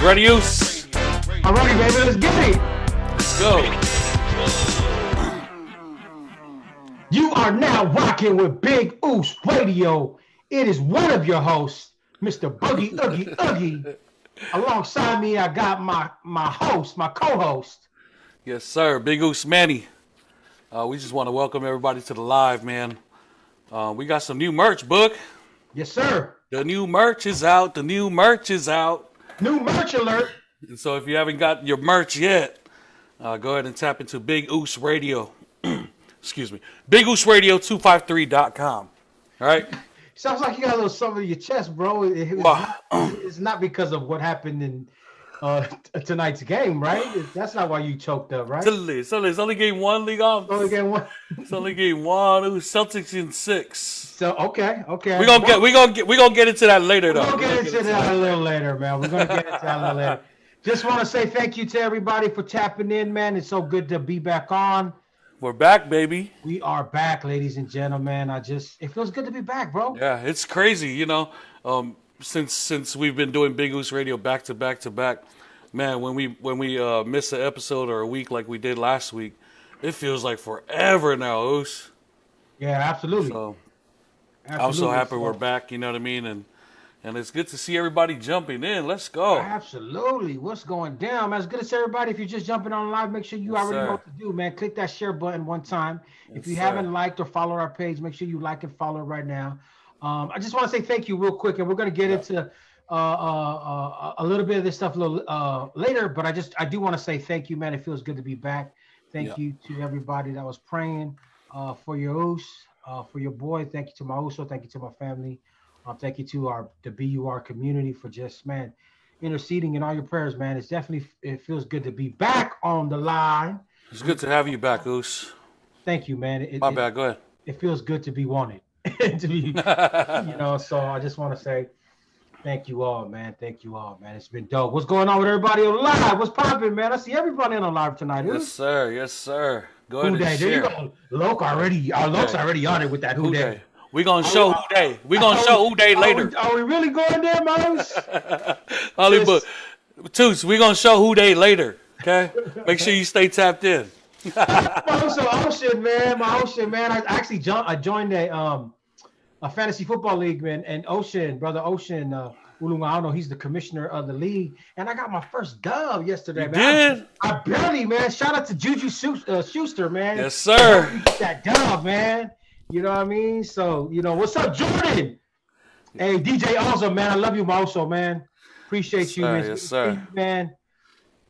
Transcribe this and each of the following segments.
Ready, Oos? I'm ready, baby. Let's get it. Let's go. You are now rocking with Big Oos Radio. It is one of your hosts, Mr. Boogie Oogie Oogie. Alongside me, I got my host, my co-host. Yes, sir. Big Oos Manny. We just want to welcome everybody to the live, man. We got some new merch, Book. Yes, sir. The new merch is out. The new merch is out. New merch alert. And so if you haven't got your merch yet, go ahead and tap into Big Oos Radio. Excuse me. BigOosRadio253.com. All right? Sounds like you got a little something in your chest, bro. It's not because of what happened in tonight's game, right? That's not why you choked up, right? It's only game one, league off. Only game one. It's only game one. It was Celtics in 6. So okay. We're gonna get into that later, though. We're gonna get into that a little later, man. We're gonna get into that a little later. Just want to say thank you to everybody for tapping in, man. It's so good to be back on. We're back, baby. We are back, ladies and gentlemen. It feels good to be back, bro. Yeah, it's crazy, you know. Since we've been doing Big Oos Radio back to back to back, man. When we miss an episode or a week like we did last week, it feels like forever now, Oos. Yeah, absolutely. So I'm so happy we're back. You know what I mean? And it's good to see everybody jumping in. Let's go. Absolutely. What's going down, man? It's good to see everybody. If you're just jumping on live, make sure you already know what to do, man. Click that share button one time. If you haven't liked or followed our page, make sure you like and follow right now. I just want to say thank you real quick, and we're going to get into a little bit of this stuff a little later, but I do want to say thank you, man. It feels good to be back. Thank you to everybody that was praying for your Oos, for your boy. Thank you to my Oso. Thank you to my family. Thank you to the BUR community for just, man, interceding in all your prayers, man. It feels good to be back on the line. It's good to have you back, Oos. Thank you, man. My bad. Go ahead. It feels good to be wanted. So I just want to say thank you all, man. Thank you all, man. It's been dope. What's going on with everybody on live? What's popping, man? I see everybody on live tonight. Yes, sir. Yes, sir. Go ahead and share. There you go. Lok's already on it with that Who Day. We're going to show Who Day. We're going to show Who Day later. Are we really going there, Mose? Hollywood. Toots, we're going to show Who Day later, okay? Make sure you stay tapped in. Ocean, man. I actually joined a fantasy football league, man. And Brother Ocean, Ulungano, he's the commissioner of the league. And I got my first dub yesterday, man. I barely, man. Shout out to Juju Schuster, man. Yes, sir. That dub, man. You know what I mean? So, what's up, Jordan? Hey, DJ also, man. I love you, Moso, man. Appreciate you, man. Yes, sir. Man.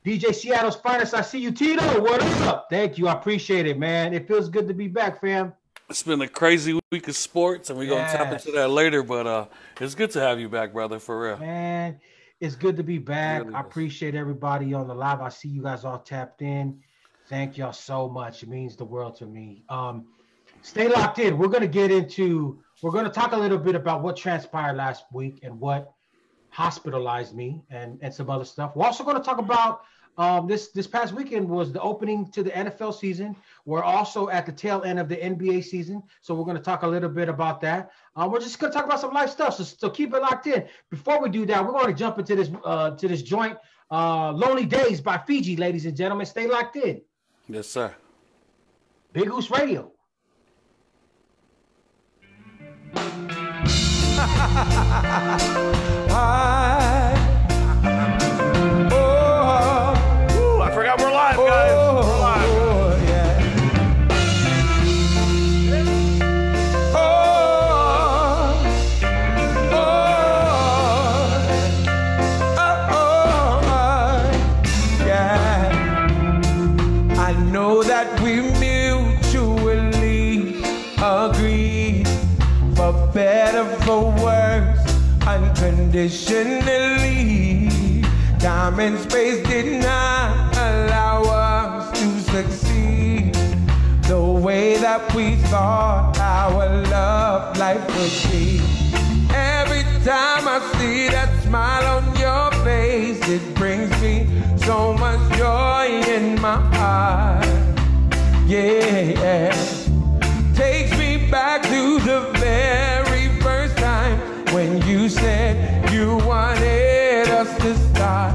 DJ Seattle's finest. I see you, Tito. What up? Thank you. I appreciate it, man. It feels good to be back, fam. It's been a crazy week of sports, and we're going to tap into that later, but it's good to have you back, brother, for real. Man, it's good to be back. Really I appreciate everybody on the live. I see you guys all tapped in. Thank y'all so much. It means the world to me. Stay locked in. We're going to talk a little bit about what transpired last week and what hospitalized me and some other stuff. We're also going to talk about this past weekend was the opening to the NFL season. We're also at the tail end of the NBA season. So we're going to talk a little bit about that. We're just going to talk about some life stuff. So keep it locked in. Before we do that, we're going to jump into this joint, Lonely Days by Fiji, ladies and gentlemen. Stay locked in. Yes, sir. Big Oos Radio. I forgot we're live, guys. We're live. Yeah. I know that we mutually agree, for better, for worse, unconditionally. Time and space did not allow us to succeed the way that we thought our love life would be. Every time I see that smile on your face, it brings me so much joy in my heart. Yeah, takes me back to the very first time when you said you wanted us to start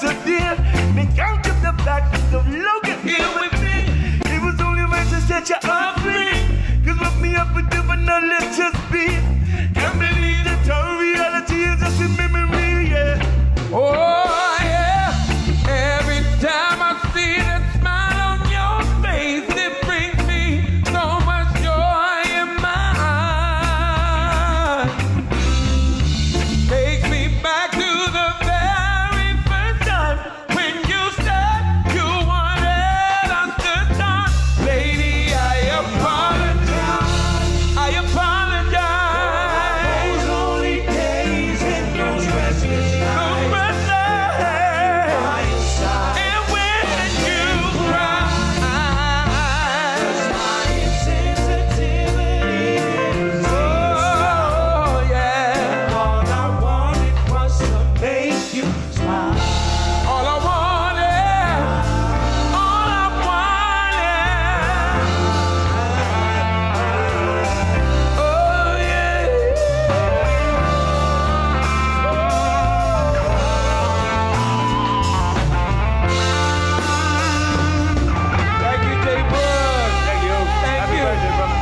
so dear. They count up the fact that the longer here with me. It was only when to set you up free. Cause what me up with different, now let's just be. Can't believe that our reality is just a memory, yeah. Oh, yeah. Every time I see that smile on your face, it brings me so much joy in my eyes. Takes me back to the very first time when you said you wanted us to start. Lady, I apologize. I apologize. Those lonely days and those restless nights. And when you cry, My insensitivity is oh yeah, all I wanted was to make you smile. all I wanted, all I wanted, oh yeah. Thank you, J. Boogs. Thank you. Thank Happy you. birthday, brother.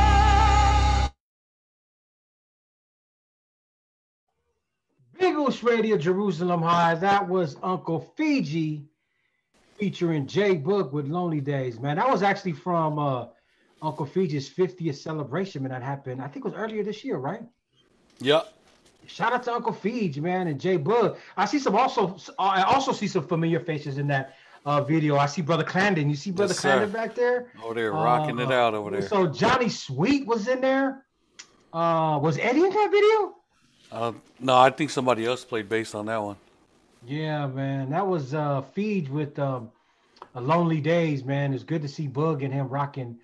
Boogs Radio Jerusalem High. That was Uncle Fiji featuring Jay Book with Lonely Days, man. That was actually from Uncle Fiji's 50th celebration, man. That happened, I think it was earlier this year, right? Yep. Shout out to Uncle Fiji, man, and Jay Book. I see some also. I also see some familiar faces in that video. I see Brother Clandon. You see Brother Yes, sir. Clandon back there? Over there rocking it out over there. So Johnny Sweet was in there. Was Eddie in that video? No, I think somebody else played bass on that one. Yeah, man. That was Feed with a Lonely Days, man. It's good to see Bug and him rocking,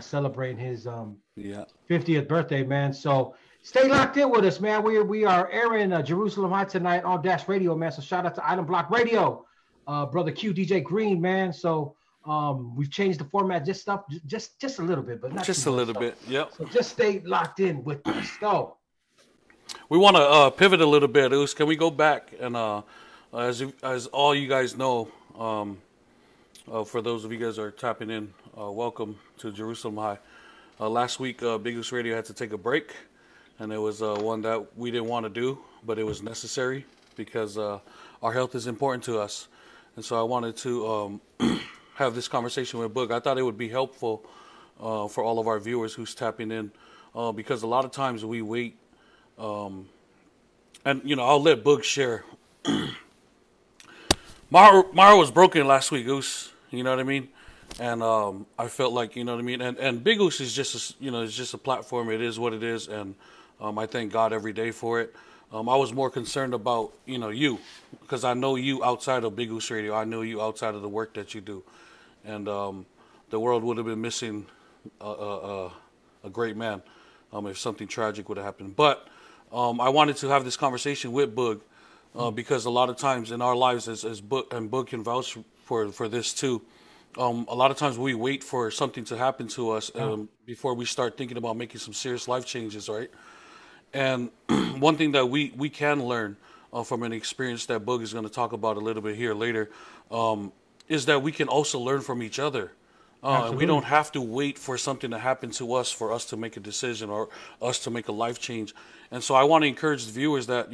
celebrating his Yeah. 50th birthday, man. So stay locked in with us, man. We are airing Jerusalem High tonight on Dash Radio, man. So shout out to Island Block Radio, Brother Q, DJ Green, man. So we've changed the format just a little bit, but not Just too a much. little bit. Yep. So just stay locked in with us. So We want to pivot a little bit. Oos, can we go back and as all you guys know, for those of you guys that are tapping in, welcome to Jerusalem High. Last week, Big Goose Radio had to take a break, and it was one that we didn't want to do, but it was necessary because our health is important to us. And so I wanted to have this conversation with Boog. I thought it would be helpful for all of our viewers who's tapping in, because a lot of times we wait. And I'll let Boog share. Mara was broken last week, Goose. You know what I mean? And I felt like, you know what I mean. And Big Goose is just it's just a platform. It is what it is, and I thank God every day for it. I was more concerned about you, because I know you outside of Big Goose Radio. I know you outside of the work that you do, and the world would have been missing a great man if something tragic would have happened. But I wanted to have this conversation with Boog because a lot of times in our lives, as Boog, and Boog can vouch for this too, a lot of times we wait for something to happen to us before we start thinking about making some serious life changes, right? And one thing that we can learn from an experience that Boog is going to talk about a little bit here later is that we can also learn from each other. And we don't have to wait for something to happen to us for us to make a decision or us to make a life change. And so I want to encourage the viewers that,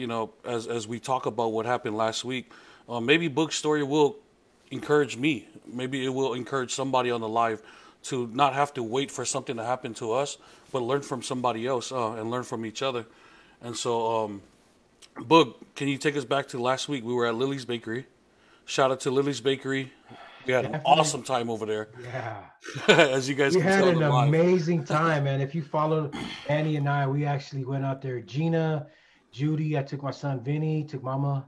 as we talk about what happened last week, maybe Boog's story will encourage me. Maybe it will encourage somebody on the live to not have to wait for something to happen to us, but learn from somebody else and learn from each other. And so, Boog, can you take us back to last week? We were at Lily's Bakery. Shout out to Lily's Bakery. We had an awesome time over there. yeah. As you guys We can had tell an live. amazing time, man. If you followed Annie and I, we actually went out there. Gina, Judy, I took my son Vinny, took Mama,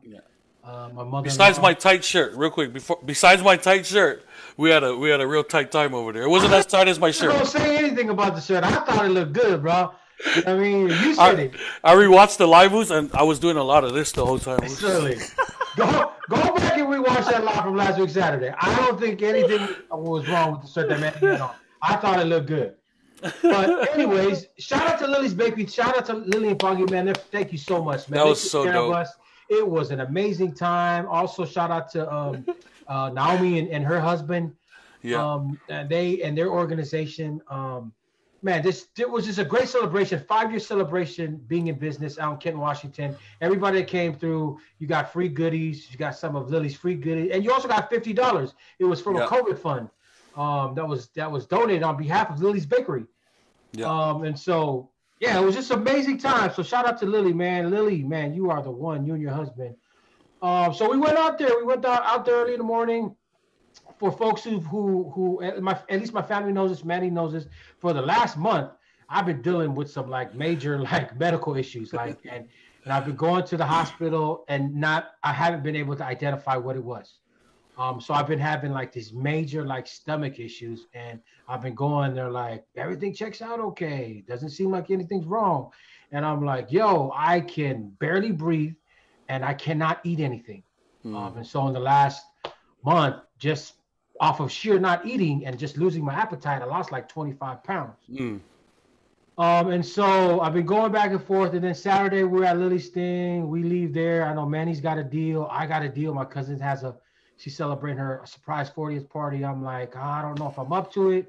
my mother. Besides my tight shirt, real quick, besides my tight shirt, we had a real tight time over there. It wasn't as tight as my shirt. Don't say anything about the shirt. I thought it looked good, bro. You know what I mean, you said it. I rewatched the live boost, and I was doing a lot of this the whole time. Surely. Go back and rewatch that live from last week Saturday. I don't think anything was wrong with the shirt that man had on. I thought it looked good. But anyways, shout out to Lily's Bakery. Shout out to Lily and Foggy, man. Thank you so much, man. That was They took so care of dope. us. It was an amazing time. Also, shout out to Naomi and her husband. Yeah. And they and their organization. Man, it was just a great celebration. 5-year celebration being in business out in Kent, Washington. Everybody that came through, you got free goodies. You got some of Lily's free goodies, and you also got $50. It was from a COVID fund that was donated on behalf of Lily's Bakery. Yeah. And so yeah, it was just an amazing time. So shout out to Lily, man. Lily, man, you are the one. You and your husband. So we went out there. We went out there early in the morning. For folks who at least my family knows this, Manny knows this. For the last month, I've been dealing with some like major like medical issues, like and I've been going to the hospital and I haven't been able to identify what it was. So I've been having like these major like stomach issues, and I've been going. They're like, everything checks out okay. Doesn't seem like anything's wrong, and I'm like, yo, I can barely breathe, and I cannot eat anything. And so in the last month, just off of sheer not eating and just losing my appetite, I lost like 25 pounds. And so I've been going back and forth. And then Saturday we're at Lily's thing. We leave there. I know Manny's got a deal. I got a deal. My cousin she's celebrating her surprise 40th party. I'm like, I don't know if I'm up to it.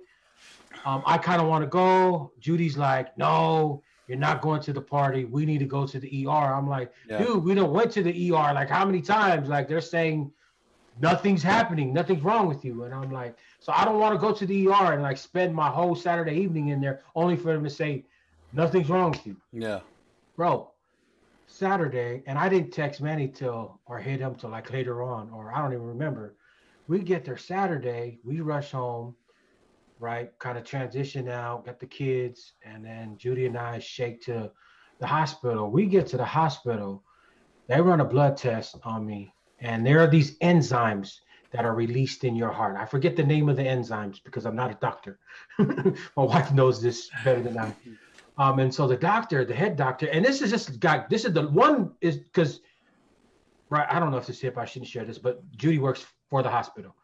I kind of want to go. Judy's like, no, you're not going to the party. We need to go to the ER. I'm like, dude, we don't went to the ER. Like how many times? Like they're saying, nothing's happening. Nothing's wrong with you. And I'm like, so I don't want to go to the ER and like spend my whole Saturday evening in there only for them to say, nothing's wrong with you. Yeah. Bro, Saturday, and I didn't text Manny or hit him till like later on, or I don't even remember. We get there Saturday, we rush home, right? Kind of transition out, got the kids, and then Judy and I shake to the hospital. We get to the hospital, they run a blood test on me. And there are these enzymes that are released in your heart. I forget the name of the enzymes because I'm not a doctor. My wife knows this better than I. And so the head doctor, and this is the one is because, right, I don't know if this is if I shouldn't share this, but Judy works for the hospital.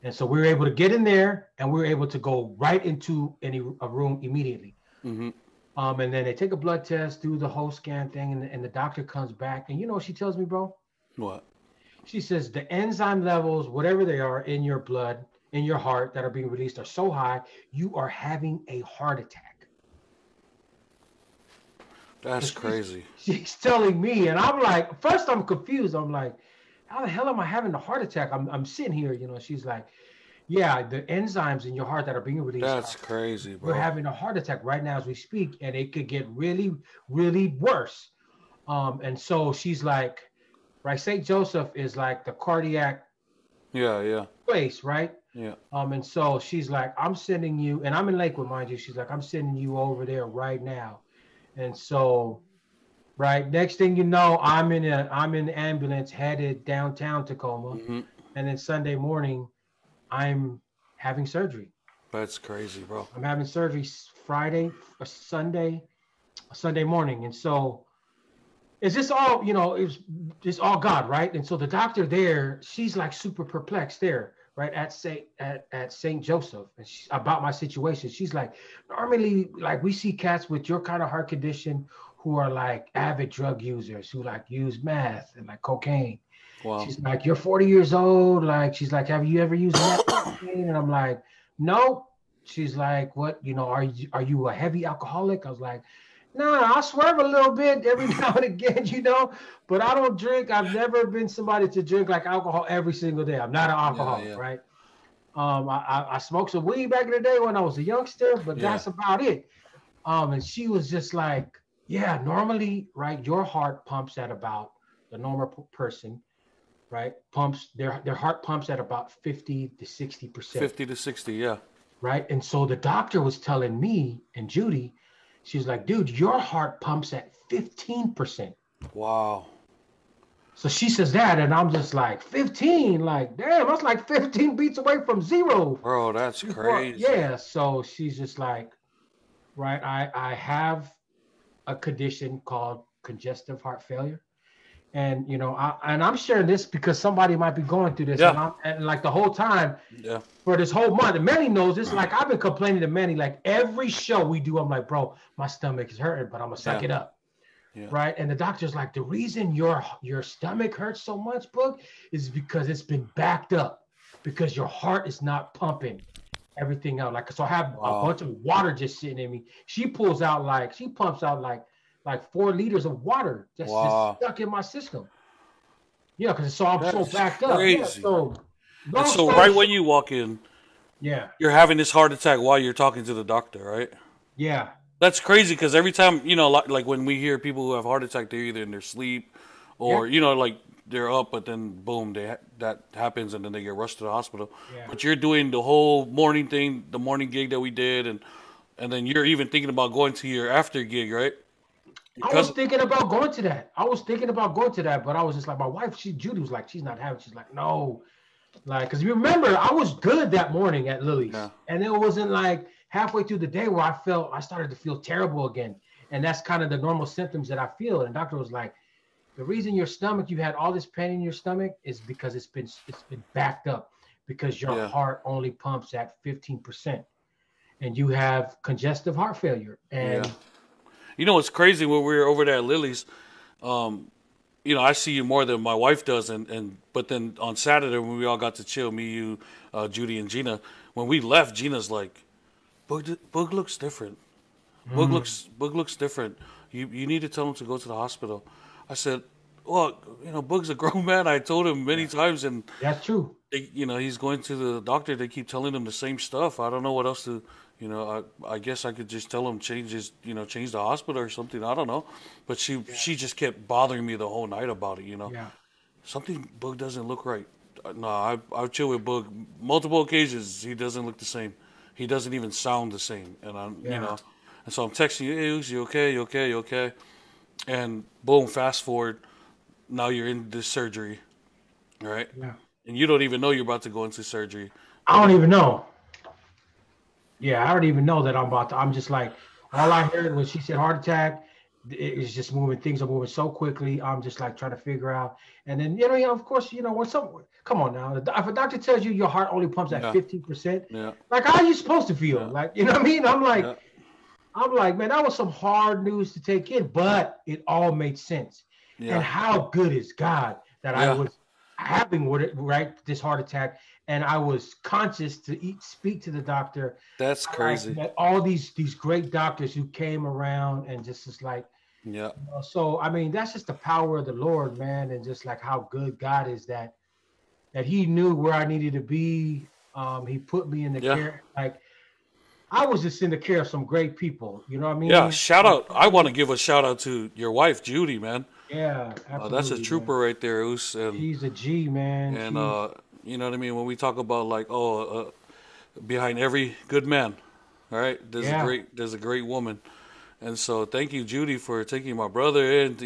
And so we were able to get in there and we were able to go right into a room immediately. And then they take a blood test, do the whole scan thing, and the doctor comes back. And you know what she tells me, bro? What? She says the enzyme levels, whatever they are in your blood, in your heart that are being released are so high, you are having a heart attack. That's crazy. She's telling me, and I'm like, first I'm confused. I'm like, how the hell am I having a heart attack? I'm sitting here, you know. She's like, yeah, the enzymes in your heart that are being released. That's crazy, bro. We're having a heart attack right now as we speak, and it could get really, really worse. And so she's like, right, St. Joseph is like the cardiac place, right? Yeah. And so she's like, I'm sending you, and I'm in Lakewood, mind you. She's like, I'm sending you over there right now. And so, right, next thing you know, I'm in the ambulance headed downtown Tacoma. And then Sunday morning, I'm having surgery. That's crazy, bro. I'm having surgery Sunday morning. And so it's just all, you know, it's just all God, right? And so the doctor there, she's like super perplexed there, right, at St. Joseph, and about my situation. She's like, normally, like, we see cats with your kind of heart condition who are like avid drug users, who like use meth and like cocaine. Wow. She's like, you're 40 years old. Like, she's like, have you ever used cocaine? And I'm like, no. She's like, what, you know, are you a heavy alcoholic? I was like, no, I swerve a little bit every now and again, you know, but I don't drink. I've never been somebody to drink like alcohol every single day. I'm not an alcoholic, right? I smoked some weed back in the day when I was a youngster, but that's about it. And she was just like, yeah, normally, right, your heart pumps at about, the normal person, right, pumps, their heart pumps at about 50 to 60%. 50 to 60, yeah. Right, and so the doctor was telling me and Judy, she's like, dude, your heart pumps at 15%. Wow. So she says that, and I'm just like, 15? Like, damn, that's like 15 beats away from zero. Bro, that's crazy. Yeah, so she's just like, right, I have a condition called congestive heart failure. And, you know, I'm sharing this because somebody might be going through this. Yeah. And like the whole time, for this whole month, and Manny knows this, like I've been complaining to Manny, like every show we do, I'm like, bro, my stomach is hurting, but I'm going to suck it up. right? And the doctor's like, the reason your stomach hurts so much, Boog, is because it's been backed up, because your heart is not pumping everything out. Like, so I have a bunch of water just sitting in me. She pumps out like 4 liters of water just stuck in my system. Yeah, because I'm so backed up. Yeah, so right when you walk in, you're having this heart attack while you're talking to the doctor, right? Yeah. That's crazy because every time, like when we hear people who have heart attack, they're either in their sleep or, like they're up, but then boom, that happens and then they get rushed to the hospital. Yeah. But you're doing the whole morning thing, the morning gig that we did, and then you're even thinking about going to your after gig, right? I was thinking about going to that. But I was just like, my wife, Judy was like, she's like, no. Like, because you remember, I was good that morning at Lily's. Yeah. And it wasn't like halfway through the day where I started to feel terrible again. And that's kind of the normal symptoms that I feel. And the doctor was like, the reason you had all this pain in your stomach is because it's been backed up, because your heart only pumps at 15%. And you have congestive heart failure. And it's crazy when we were over there at Lily's. I see you more than my wife does, but then on Saturday when we all got to chill, me, you, Judy, and Gina, when we left, Gina's like, Boog looks different. Boog looks different. You need to tell him to go to the hospital. I said, well, Boog's a grown man. I told him many times, and that's true. He's going to the doctor. They keep telling him the same stuff. I don't know what else to. I guess I could just tell him change the hospital or something. I don't know, but she just kept bothering me the whole night about it. Something Boog doesn't look right. No, I've chilled with Boog multiple occasions. He doesn't look the same. He doesn't even sound the same. And and so I'm texting you, hey, you okay? You okay? You okay? And boom, fast forward. Now you're in this surgery, right? Yeah. And you don't even know you're about to go into surgery. I don't even know. Yeah, I don't even know that I'm just like, all I heard when she said heart attack, it's just moving. Things are moving so quickly. I'm just like trying to figure out. And then, of course, come on now. If a doctor tells you your heart only pumps at 15%, like, how are you supposed to feel? Like, you know what I mean? I'm like, man, that was some hard news to take in, but it all made sense. Yeah. And how good is God that I was having this heart attack, and I was conscious to speak to the doctor. That's crazy. I met all these great doctors who came around and just is like, so I mean, that's just the power of the Lord, man, and just like how good God is that He knew where I needed to be. He put me in the care. Like, I was just in the care of some great people. You know what I mean? Yeah. Shout out. I want to give a shout out to your wife, Judy, man. Yeah, absolutely. That's a trooper right there, Oos. And she's a G, man. And you know what I mean? When we talk about like, behind every good man, right? There's a great woman. And so thank you, Judy, for taking my brother in,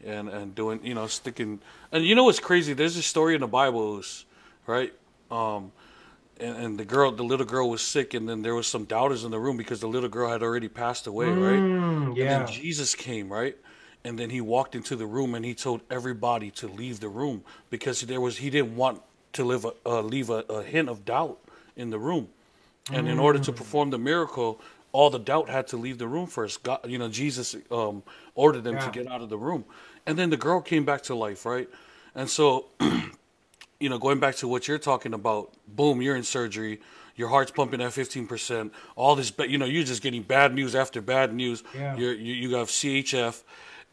and doing, sticking. And what's crazy? There's a story in the Bible, right? And the little girl was sick, and then there was some doubters in the room because the little girl had already passed away, right? Yeah. And then Jesus came, right? And then he walked into the room and he told everybody to leave the room because he didn't want to leave a hint of doubt in the room. And in order to perform the miracle, all the doubt had to leave the room first. God, Jesus ordered them to get out of the room. And then the girl came back to life, right? And so, going back to what you're talking about, boom, you're in surgery. Your heart's pumping at 15%. All this, you're just getting bad news after bad news. Yeah. You have CHF.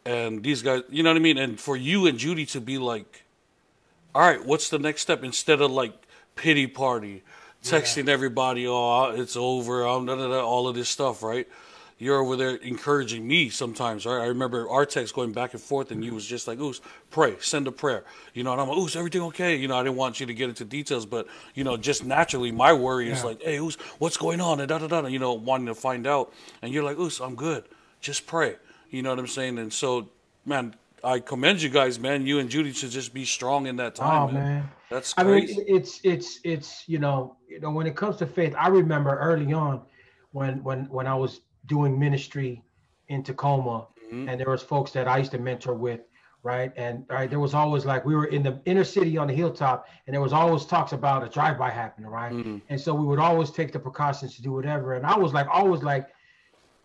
And these guys, you know what I mean? And for you and Judy to be like, all right, what's the next step? Instead of like pity party, texting everybody, oh, it's over, all of this stuff, right? You're over there encouraging me sometimes, right? I remember our text going back and forth, and you was just like, Oos, pray, send a prayer. And I'm like, Oos, everything okay? I didn't want you to get into details, but, just naturally my worry is like, hey, Oos, what's going on? And wanting to find out. And you're like, Oos, I'm good. Just pray. You know what I'm saying? And so, man, I commend you guys, man. You and Judy should just be strong in that time. Oh, man. That's crazy. I mean, it's when it comes to faith, I remember early on when I was doing ministry in Tacoma, and there was folks that I used to mentor with, right? And there was always like, we were in the inner city on the hilltop, and there was always talks about a drive-by happening, right? And so we would always take the precautions to do whatever. And I was like, always like,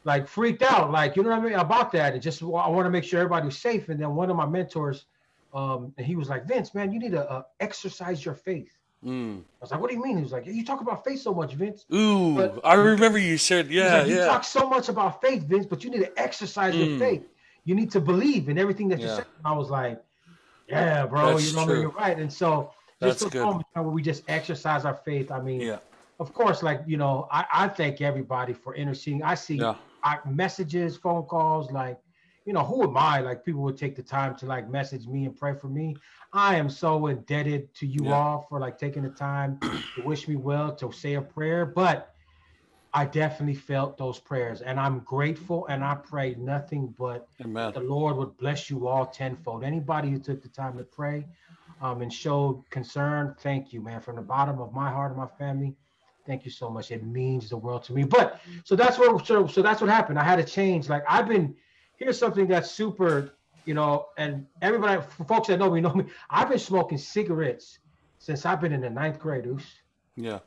like freaked out, like, you know what I mean, about that. And just I want to make sure everybody was safe. And then one of my mentors, and he was like, Vince, man, you need to exercise your faith. I was like, what do you mean? He was like, you talk about faith so much, Vince. Ooh, But I remember you said, yeah, like, you talk so much about faith, Vince, but you need to exercise your faith. You need to believe in everything that you're saying. I was like, yeah, bro, That's you know, true. you're right. And so just That's those good. moments where we just exercise our faith. I mean, Yeah. of course, like, you know, I thank everybody for interceding. I see Yeah. messages, phone calls, like, you know, who am I? Like, people would take the time to like message me and pray for me. I am so indebted to you Yeah. all for like taking the time to wish me well, to say a prayer. But I definitely felt those prayers, and I'm grateful. And I pray nothing but Amen. the Lord would bless you all tenfold. Anybody who took the time to pray, and showed concern, thank you, man, from the bottom of my heart and my family. Thank you so much. It means the world to me. But so so that's what happened. I had to change. Like, I've been here's something that's super, you know, and everybody, for folks that know me. I've been smoking cigarettes since I've been in the ninth grade. Yeah.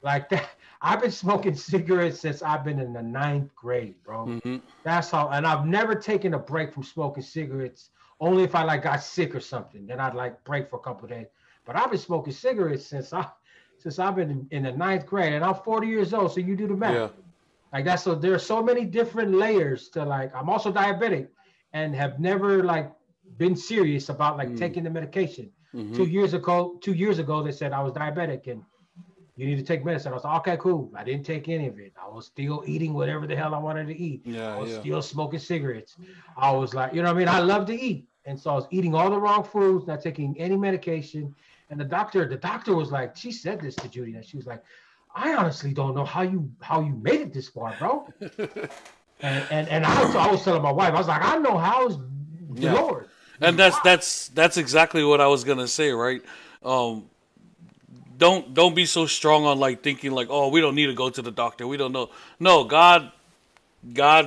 Like that. I've been smoking cigarettes since I've been in the ninth grade, bro. Mm-hmm. That's how, and I've never taken a break from smoking cigarettes. Only if I like got sick or something, then I'd like break for a couple of days. But I've been smoking cigarettes since I've been in the ninth grade, and I'm 40 years old. So you do the math. Yeah. Like, that's, so there are so many different layers to, like, I'm also diabetic and have never like been serious about like taking the medication. 2 years ago, they said I was diabetic and you need to take medicine. I was like, okay, cool. I didn't take any of it. I was still eating whatever the hell I wanted to eat. Yeah, I was yeah. still smoking cigarettes. I was like, you know what I mean? I love to eat. And so I was eating all the wrong foods, not taking any medication. And the doctor was like, she said this to Judy, and she was like, I honestly don't know how you made it this far, bro. and I was telling my wife, I was like, I know how is the Yeah. Lord. And that's exactly what I was gonna say, right? Don't be so strong on like thinking like, oh, we don't need to go to the doctor. We don't know. No, God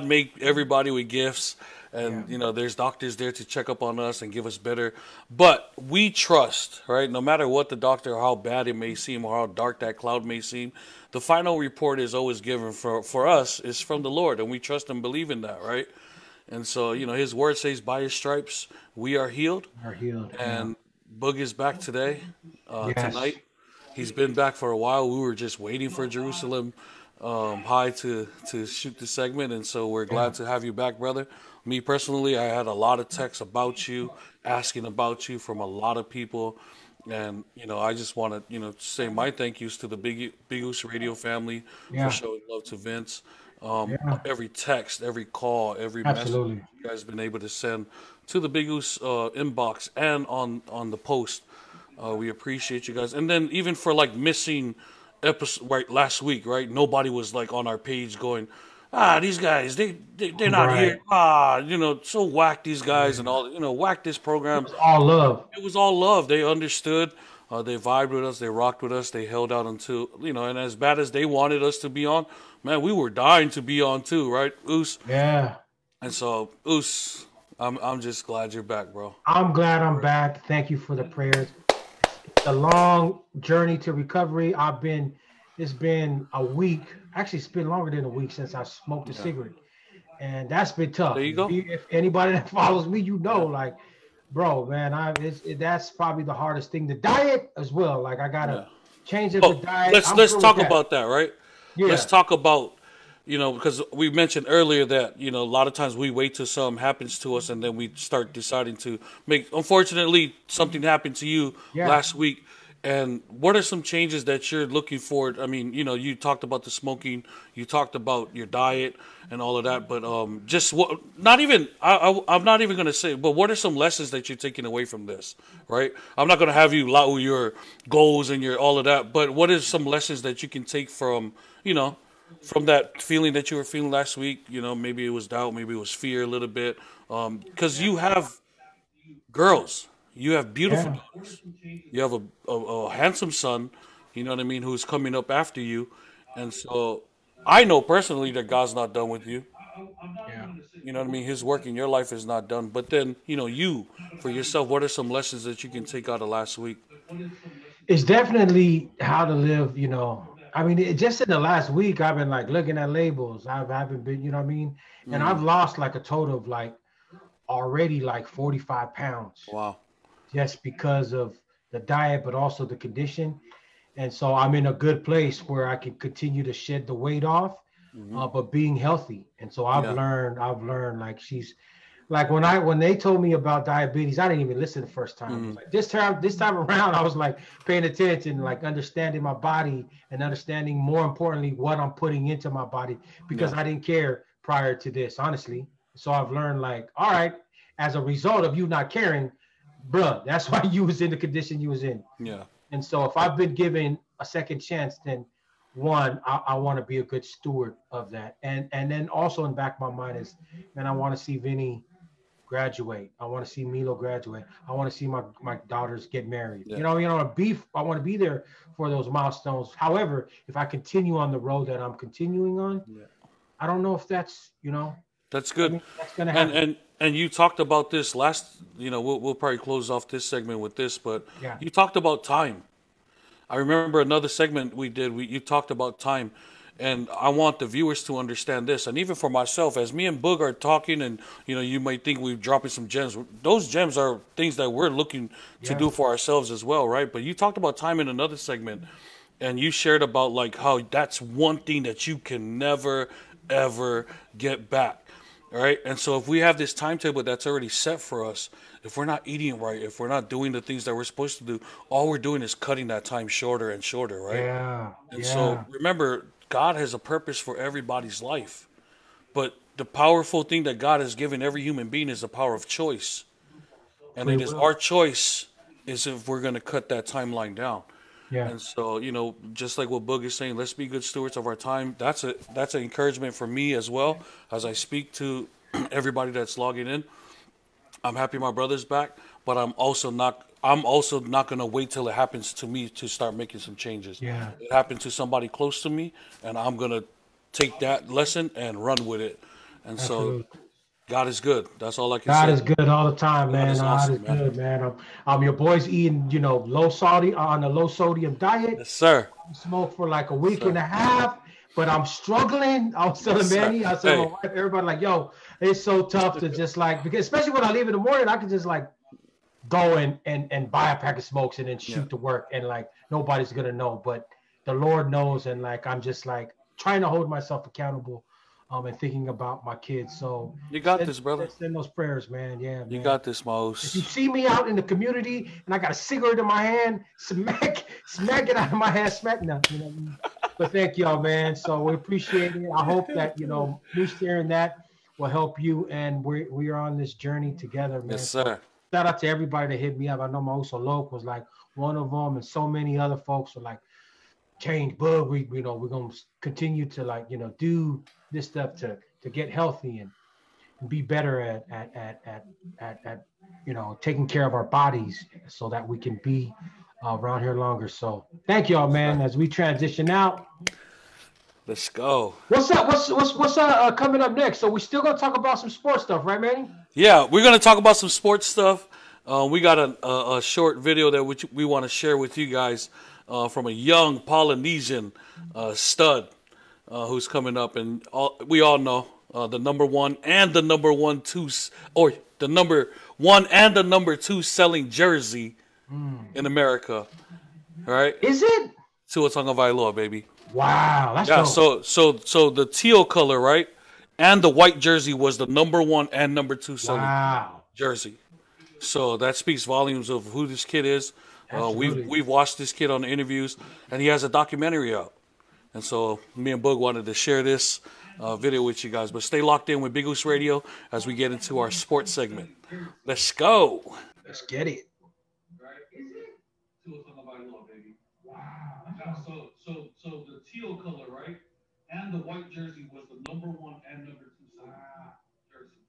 make everybody with gifts, and you know, there's doctors there to check up on us and give us better. But we trust, right? No matter what the doctor, how bad it may seem, or how dark that cloud may seem, the final report is always given for us is from the Lord, and we trust and believe in that, right? And so, you know, His word says, by His stripes we are healed. Are healed. And Boog is back today, Yes. tonight. He's been back for a while. We were just waiting for Jerusalem High to shoot the segment, and so we're glad to have you back, brother. Me personally, I had a lot of texts about you, asking about you from a lot of people, and you know, I just want to say my thank yous to the Big Goose Radio family Yeah. for showing love to Vince. Yeah. Every text, every call, every Absolutely. message you guys have been able to send to the Big Goose inbox and on the post. We appreciate you guys. And then even for like missing episode, right, last week, right? Nobody was like on our page going, these guys, they're not Right. here. So whack these guys and all, whack this program. All love. It was all love. They understood. They vibed with us. They rocked with us. They held out until, and as bad as they wanted us to be on, man, we were dying to be on too, right, Oos? Yeah. And so, Oos, I'm just glad you're back, bro. I'm glad I'm back. Thank you for the prayers. It's a long journey to recovery. It's been a week. Actually, it's been longer than a week since I smoked a cigarette. And that's been tough. There you go. If anybody that follows me, like, bro, man, that's probably the hardest thing. The diet as well. Like, I gotta change up the diet. Let's talk about that, right? Yeah. Let's talk about, because we mentioned earlier that, a lot of times we wait till something happens to us and then we start deciding to make, unfortunately, something happened to you last week. And what are some changes that you're looking for? I mean, you talked about the smoking, you talked about your diet and all of that, but just what, not even, I'm not even going to say, but what are some lessons that you're taking away from this, right? I'm not going to have you allow your goals and your all of that, but what is some lessons that you can take from, from that feeling that you were feeling last week? Maybe it was doubt, maybe it was fear a little bit, because you have girls. You have beautiful daughters. You have a handsome son, you know what I mean, who's coming up after you. And so I know personally that God's not done with you. Yeah. You know what I mean? His work in your life is not done. But then, you, for yourself, what are some lessons that you can take out of last week? It's definitely how to live, I mean, just in the last week, I've been like looking at labels. I haven't been, you know what I mean? And I've lost like a total of like already like 45 pounds. Wow. Just because of the diet, but also the condition. And so I'm in a good place where I can continue to shed the weight off, but being healthy. And so I've learned like she's like when they told me about diabetes, I didn't even listen the first time. It was like this time around, I was like paying attention, like understanding my body and understanding more importantly what I'm putting into my body because I didn't care prior to this, honestly. So I've learned like, all right, as a result of you not caring, bruh, that's why you was in the condition you was in. Yeah. And so if I've been given a second chance, then one, I want to be a good steward of that. And then also in the back of my mind is, man, I want to see Vinny graduate. I want to see Milo graduate. I want to see my daughters get married. Yeah. I want to be there for those milestones. However, if I continue on the road that I'm continuing on, I don't know if that's, That's good. I mean, that's gonna happen. And you talked about this last, we'll probably close off this segment with this, but you talked about time. I remember another segment we did, you talked about time, and I want the viewers to understand this, and even for myself, as me and Boog are talking, and you might think we're dropping some gems. Those gems are things that we're looking to do for ourselves as well, right? But you talked about time in another segment, and you shared about like how that's one thing that you can never, ever get back. Right. And so if we have this timetable that's already set for us, if we're not eating right, if we're not doing the things that we're supposed to do, all we're doing is cutting that time shorter and shorter. Right. Yeah. And so remember, God has a purpose for everybody's life. But the powerful thing that God has given every human being is the power of choice. And it is our choice is if we're going to cut that timeline down. Yeah. And so, just like what Boog is saying, let's be good stewards of our time. That's an encouragement for me as well as I speak to everybody that's logging in. I'm happy my brother's back, but I'm also not going to wait till it happens to me to start making some changes. Yeah. It happened to somebody close to me, and I'm going to take that lesson and run with it. And so God is good. That's all I can say. God is good all the time, man. God is man. good, man. Your boy's eating, low sodium diet. Yes, sir. I smoked for like a week and a half, but I'm struggling. I was telling Manny, I said my wife, everybody like, yo, it's so tough to just like, because especially when I leave in the morning, I can just like go and buy a pack of smokes and then shoot to work and like nobody's gonna know, but the Lord knows, and like I'm just like trying to hold myself accountable. And thinking about my kids. So you got this, brother. Send those prayers, man. Yeah, man. You got this, Mose. If you see me out in the community and I got a cigarette in my hand, smack it out of my hand, smack nothing. But thank y'all, man. So we appreciate it. I hope that me sharing that will help you, and we are on this journey together, man. Yes, sir. So shout out to everybody that hit me up. I know Mauso Loke was like one of them, and so many other folks were like, change, Boog. We're gonna continue to like do this stuff to get healthy and be better at taking care of our bodies so that we can be around here longer. So thank y'all, man. As we transition out, let's go. What's up? What's coming up next? So we're still gonna talk about some sports stuff, right, Manny? Yeah, we're gonna talk about some sports stuff. We got a short video that we want to share with you guys from a young Polynesian stud. Who's coming up, and we all know the number one and the number 2 selling jersey in America. All right, is it? Tua Tagovailoa, baby. Wow, that's dope. So the teal color, right, and the white jersey was the number 1 and number 2 selling jersey. So that speaks volumes of who this kid is. We've watched this kid on the interviews, and he has a documentary out. And so me and Boog wanted to share this video with you guys. But stay locked in with Big Goose Radio as we get into our sports segment. Let's go. Let's get it. So the teal color, right? And the white jersey was the number 1 and number 2 selling jersey.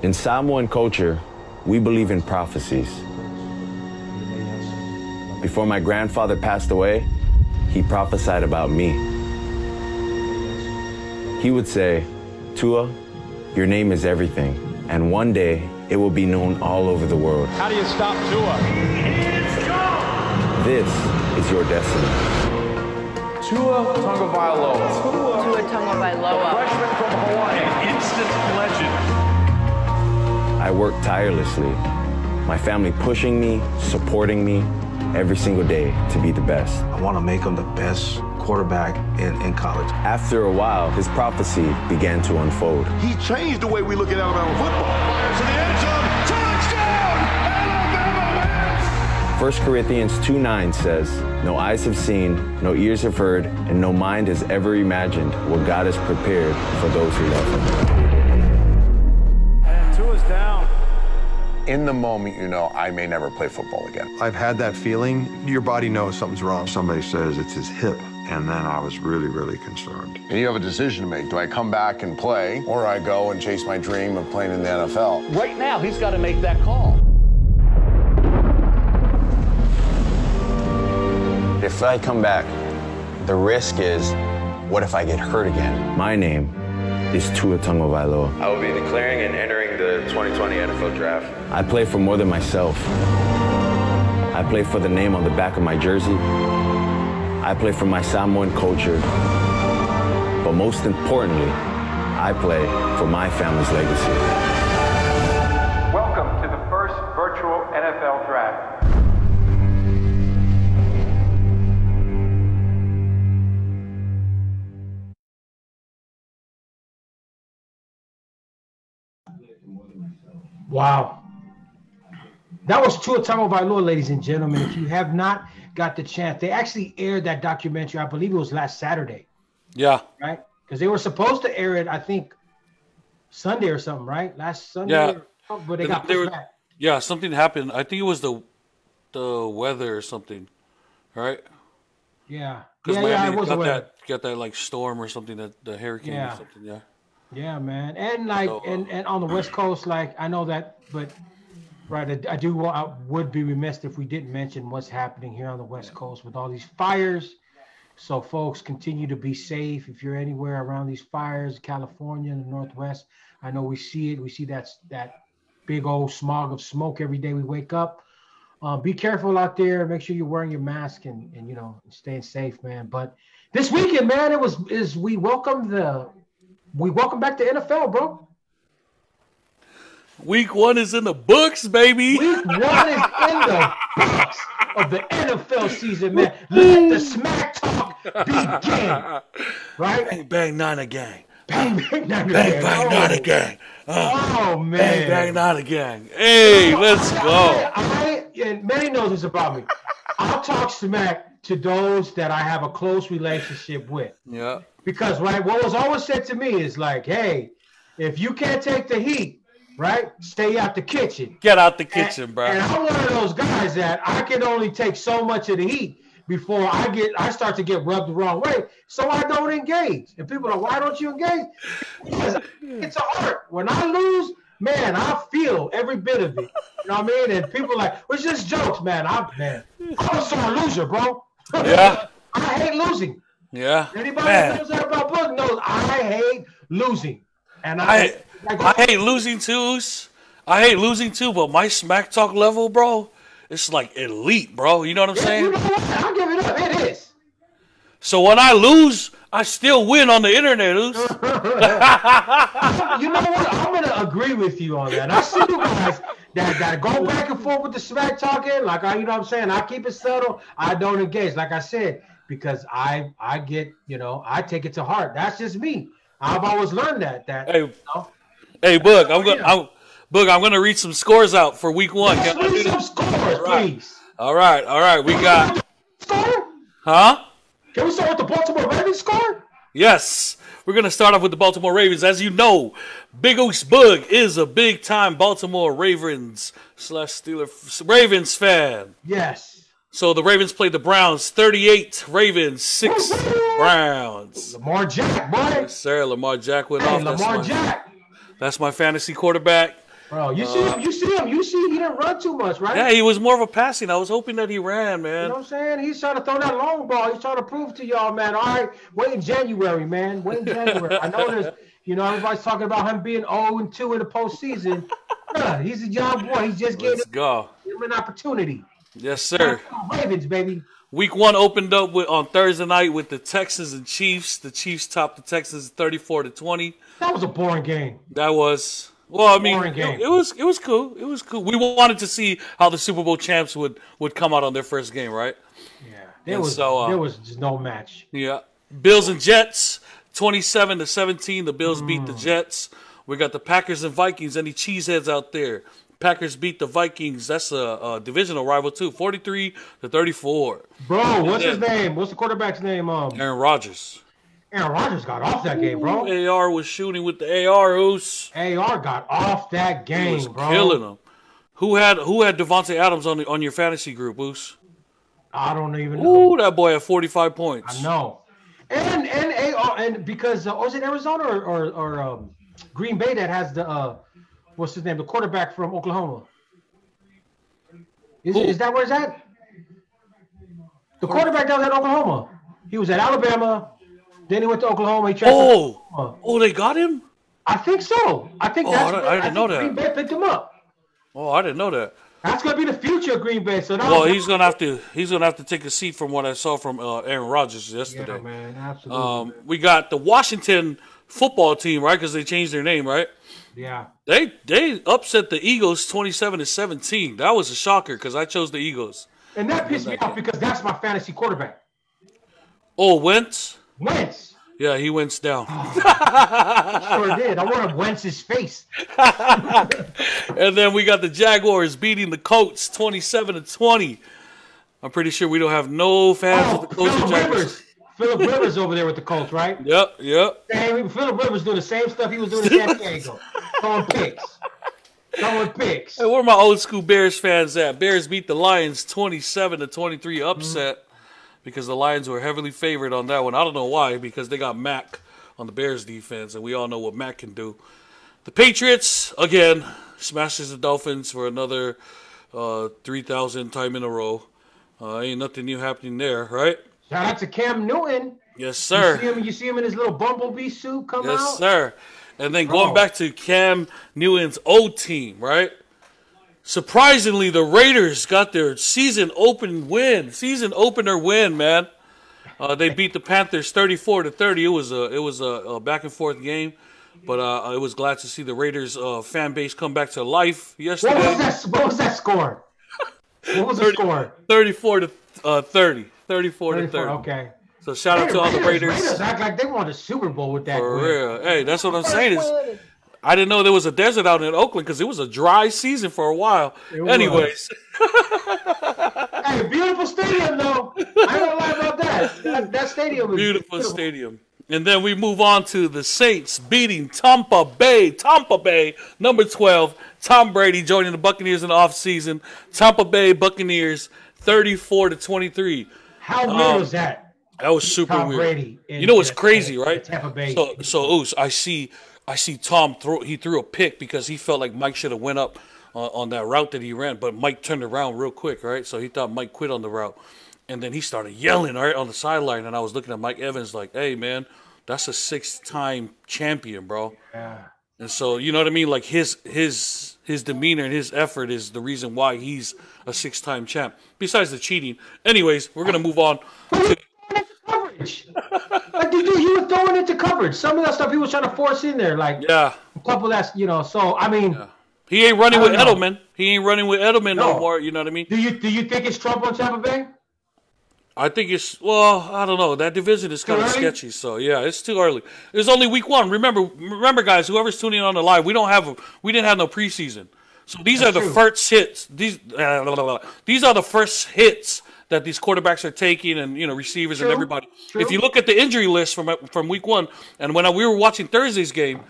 In Samoan culture, we believe in prophecies. Before my grandfather passed away, he prophesied about me. He would say, Tua, your name is everything, and one day it will be known all over the world. How do you stop Tua? This is your destiny. Tua Tagovailoa. Tua Tagovailoa. Freshman from Hawaii. An instant legend. I work tirelessly, my family pushing me, supporting me every single day to be the best. I want to make him the best quarterback in college. After a while, his prophecy began to unfold. He changed the way we look at Alabama football. To the end zone, touchdown! Alabama wins! 1 Corinthians 2:9 says, "No eyes have seen, no ears have heard, and no mind has ever imagined what God has prepared for those who love him." And Tua's down. In the moment, you know, I may never play football again. I've had that feeling. Your body knows something's wrong. Somebody says it's his hip, and then I was really, really concerned. And you have a decision to make. Do I come back and play, or I go and chase my dream of playing in the NFL? Right now, he's got to make that call. If I come back, the risk is, what if I get hurt again? My name is Tua Tagovailoa. I will be declaring and entering the 2020 NFL Draft. I play for more than myself. I play for the name on the back of my jersey. I play for my Samoan culture. But most importantly, I play for my family's legacy. Welcome to the first virtual NFL Draft. Wow. That was Tua Tagovailoa, ladies and gentlemen. If you have not got the chance, they actually aired that documentary, I believe it was last Saturday. Yeah. Right? Because they were supposed to air it, I think, Sunday or something, right? Last Sunday. Yeah. But they got pushed back. Yeah, something happened. I think it was the weather or something, right? Yeah. Because Miami it was got that like storm or something, that the hurricane or something, yeah. Yeah, man. And like and on the West Coast, like I know that, but right, I would be remiss if we didn't mention what's happening here on the West Coast with all these fires. So folks, continue to be safe. If you're anywhere around these fires, California and the Northwest, I know we see it. We see that big old smog of smoke every day we wake up. Be careful out there. Make sure you're wearing your mask and you know, staying safe, man. But this weekend, man, we welcome back to NFL, bro. Week 1 is in the books, baby. Week 1 is in the books of the NFL season, man. Let the smack talk begin. Right? Bang, bang, Niner gang. Bang, bang, Niner bang, bang, Niner gang. Oh, man. Bang, bang, Niner gang. Hey, let's go. And Manny knows this about me. I'll talk smack to those that I have a close relationship with. Yeah. Because, right, what was always said to me is like, hey, if you can't take the heat, right, stay out the kitchen. Get out the kitchen, bro. And I'm one of those guys that I can only take so much of the heat before I start to get rubbed the wrong way, so I don't engage. And people are like, why don't you engage? Because it's a heart. When I lose, man, I feel every bit of it. You know what I mean? And people are like, well, it's just jokes, man. I'm a sore loser, bro. Yeah. I hate losing. Yeah. Anybody that knows that about Boogs knows I hate losing. And I hate losing too. I hate losing too, but my smack talk level, bro, it's like elite, bro. You know what I'm saying? You know what? I'll give it up. It is. So when I lose, I still win on the internet, You know what? I'm going to agree with you on that. I see you guys that go back and forth with the smack talking. Like, you know what I'm saying? I keep it subtle. I don't engage. Like I said, because I get, you know, I take it to heart. That's just me. I've always learned that. Hey, you know? Hey, Boog, I'm gonna read some scores out for week 1. Let's read some scores, please. All right. We got score? Huh? Can we start with the Baltimore Ravens score? Yes. We're gonna start off with the Baltimore Ravens. As you know, Big Oos Boog is a big time Baltimore Ravens Ravens fan. Yes. So the Ravens played the Browns, 38 Ravens, 6 Browns. Lamar Jack, boy. Yes, sir. Lamar Jack went off. Lamar Jack. That's my fantasy quarterback. Bro, you see him. He didn't run too much, right? Yeah, he was more of a passing. I was hoping that he ran, man. You know what I'm saying? He's trying to throw that long ball. He's trying to prove to y'all, man. All right, wait in January, man. Wait in January. I know there's, everybody's talking about him being 0-2 in the postseason. He's a young boy. He's just getting him an opportunity. Yes, sir. Ravens, baby. Week 1 opened up on Thursday night with the Texans and Chiefs. The Chiefs topped the Texans 34-20. That was a boring game. That was. Well, I mean, it was cool. It was cool. We wanted to see how the Super Bowl champs would come out on their first game, right? Yeah, there was just no match. Yeah, Bills and Jets, 27-17. The Bills beat the Jets. We got the Packers and Vikings. Any cheeseheads out there? Packers beat the Vikings. That's a divisional rival too, 43-34. Bro, what's his name? What's the quarterback's name? Aaron Rodgers. Aaron Rodgers got off that game, bro. AR was shooting with the AR. AR got off that game, was bro. Killing him. Who had Devontae Adams on your fantasy group, Oos? I don't even know. Ooh, that boy had 45 points. I know. And AR, and because was it Arizona or Green Bay that has the what's his name? The quarterback from Oklahoma. Is that where it's at? The quarterback that was at Oklahoma. He was at Alabama. Then he went to Oklahoma. He they got him? I think so. I think that's I didn't know that. Green Bay picked him up. Oh, I didn't know that. That's gonna be the future of Green Bay. So he's gonna have to take a seat from what I saw from Aaron Rodgers yesterday. Yeah, man, absolutely. We got the Washington football team, right? Because they changed their name, right? Yeah. They upset the Eagles 27-17. That was a shocker because I chose the Eagles. And that pissed me off because that's my fantasy quarterback. Oh, Wentz. Yeah, he Wentz down. Sure did. I wanted Wentz's face. And then we got the Jaguars beating the Colts 27-20. I'm pretty sure we don't have no fans of the Colts. Phillip Rivers over there with the Colts, right? Yep. Phillip Rivers doing the same stuff he was doing in San Diego. Throwing picks. Hey, where are my old school Bears fans at? Bears beat the Lions 27-23 upset. Because the Lions were heavily favored on that one. I don't know why, because they got Mac on the Bears defense, and we all know what Mac can do. The Patriots, again, smashes the Dolphins for another 3,000th time in a row. Ain't nothing new happening there, right? Shout out to Cam Newton. Yes, sir. You see him in his little bumblebee suit come out? Yes, sir. And then going back to Cam Newton's old team, right? Surprisingly, the Raiders got their season opener win, man. They beat the Panthers 34-30. It was a back and forth game, but I was glad to see the Raiders fan base come back to life yesterday. What was that score? What was the score? 34-30. 34-30. Okay. So shout out to all the Raiders. Raiders act like they won the Super Bowl with that. For real. Hey, that's what I'm saying. I didn't know there was a desert out in Oakland because it was a dry season for a while. Anyways. Hey, beautiful stadium, though. I ain't gonna lie about that. That stadium is beautiful stadium. And then we move on to the Saints beating Tampa Bay. Tampa Bay, number 12. Tom Brady joining the Buccaneers in the offseason. Tampa Bay Buccaneers 34-23. How weird was that? That was super Tom weird. Brady You know what's crazy, right? Tampa Bay. So Oos, I see Tom threw a pick because he felt like Mike should have went up on that route that he ran, but Mike turned around real quick, right? So he thought Mike quit on the route. And then he started yelling, right, on the sideline, and I was looking at Mike Evans like, hey, man, that's a 6-time champion, bro. Yeah. And so, you know what I mean? Like, his demeanor and his effort is the reason why he's a 6-time champ, besides the cheating. Anyways, we're going to move on to coverage. Like, he was throwing into coverage. Some of that stuff he was trying to force in there. Like, a couple that's, so, I mean. Yeah. He ain't running with Edelman. He ain't running with Edelman no more, you know what I mean? Do you think it's Trump on Tampa Bay? I think it's, I don't know. That division is kind of sketchy. So, yeah, it's too early. It's only week 1. Remember, guys, whoever's tuning in on the live, we didn't have no preseason. So these are the first hits. These are the first hits that these quarterbacks are taking, and receivers and everybody. True. If you look at the injury list from week 1, and when we were watching Thursday's game,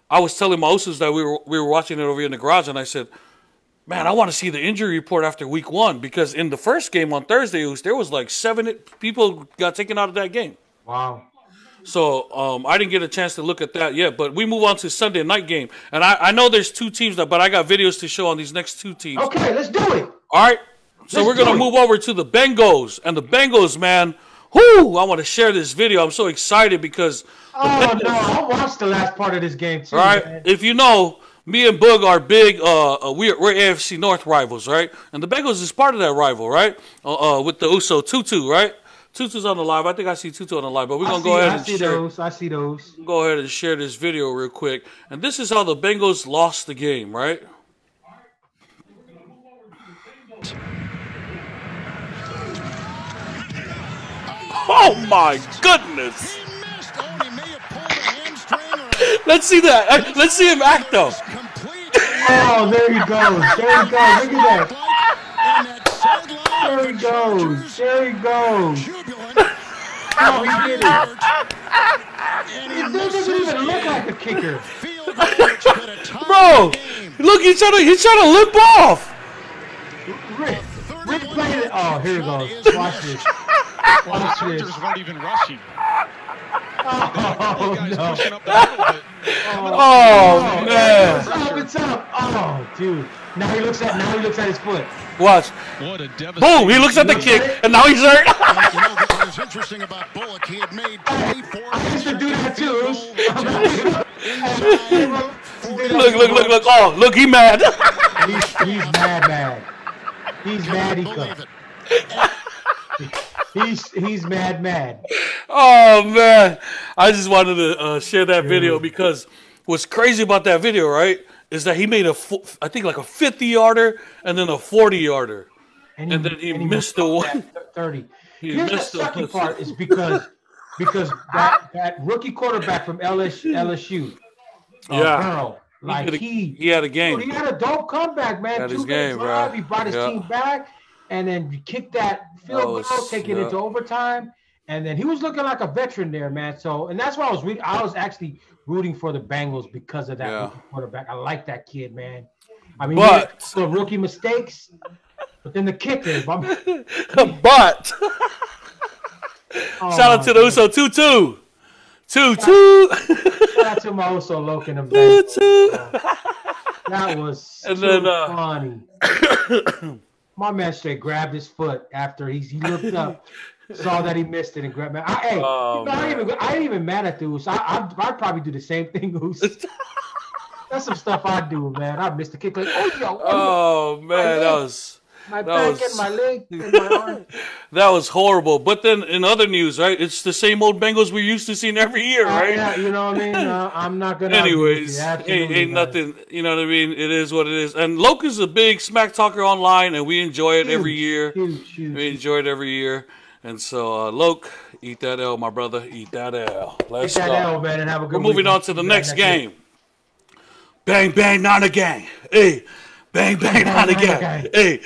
I was telling my Osus that we were watching it over here in the garage, and I said, man, I want to see the injury report after week 1, because in the first game on Thursday, there was like 7 people got taken out of that game. Wow. So I didn't get a chance to look at that yet. But we move on to Sunday night game, and I know there's 2 teams, but I got videos to show on these next 2 teams. Okay, let's do it. All right. So we're gonna move over to the Bengals, and the Bengals, man. Whoo! I want to share this video. I'm so excited because. Oh no! I watched the last part of this game too. All right. Man. If you know, me and Boog are big. We're AFC North rivals, right? And the Bengals is part of that rival, right? With the Uso Tutu, right? Tutu's on the live. I think I see Tutu on the live, but we're gonna go ahead and share. I see those. Go ahead and share this video real quick. And this is how the Bengals lost the game, right? Oh my goodness! Let's see that. Let's see him act though. Oh, there he goes. There he goes. Look at that. There he goes. There he goes. Oh, he did it. It doesn't even look like a kicker. Bro, look, he's trying to limp off. Rick played it. Oh, here he goes. Watch this. Watch this. Weren't even rushing. Oh, no. Oh, man. It's up. Oh, dude. Now he looks at his foot. Watch. What a boom! He looks at the kick, and now he's hurt. What was interesting about Bullock, he had made 24. I used to do that too. Look. Oh, look, he mad. He's mad. He's mad. He's mad. Oh man, I just wanted to share that video because what's crazy about that video, right, is that he made I think like a 50-yarder and then a 40-yarder, and then he missed the one. 30. Here's the sucky part is because that rookie quarterback from LSU, Burrow, like he had a game. Dude, he had a dope comeback, man. Had his game, bro. He brought his team back, and then kicked that field goal, take it into overtime. And then he was looking like a veteran there, man. So, and that's why I was actually rooting for the Bengals because of that rookie quarterback. I like that kid, man. I mean, the rookie mistakes, but then the kicker. But shout out to the Uso 2-2. 2-2. Shout out to my Uso Loken and 2-2. That was funny. My man straight grabbed his foot after he looked up. Saw that he missed it and grabbed it. I ain't even mad at the Goose. I'd probably do the same thing, Goose. That's some stuff I do, man. I missed the kick. Like, man, that was my back and my leg and my arm. That was horrible. But then in other news, right? It's the same old Bengals we're used to seeing every year, right? Yeah, you know what I mean. I'm not gonna. Anyways, ain't nothing. You know what I mean? It is what it is. And Loke is a big smack talker online, and we enjoy it every year. Huge. We enjoy it every year. And so, Loke, eat that L, my brother. Eat that L. Let's go. Eat that L, man, and have a good We're moving on to the next game. Bang, bang, not a gang. Hey, bang, bang, not a gang. Hey,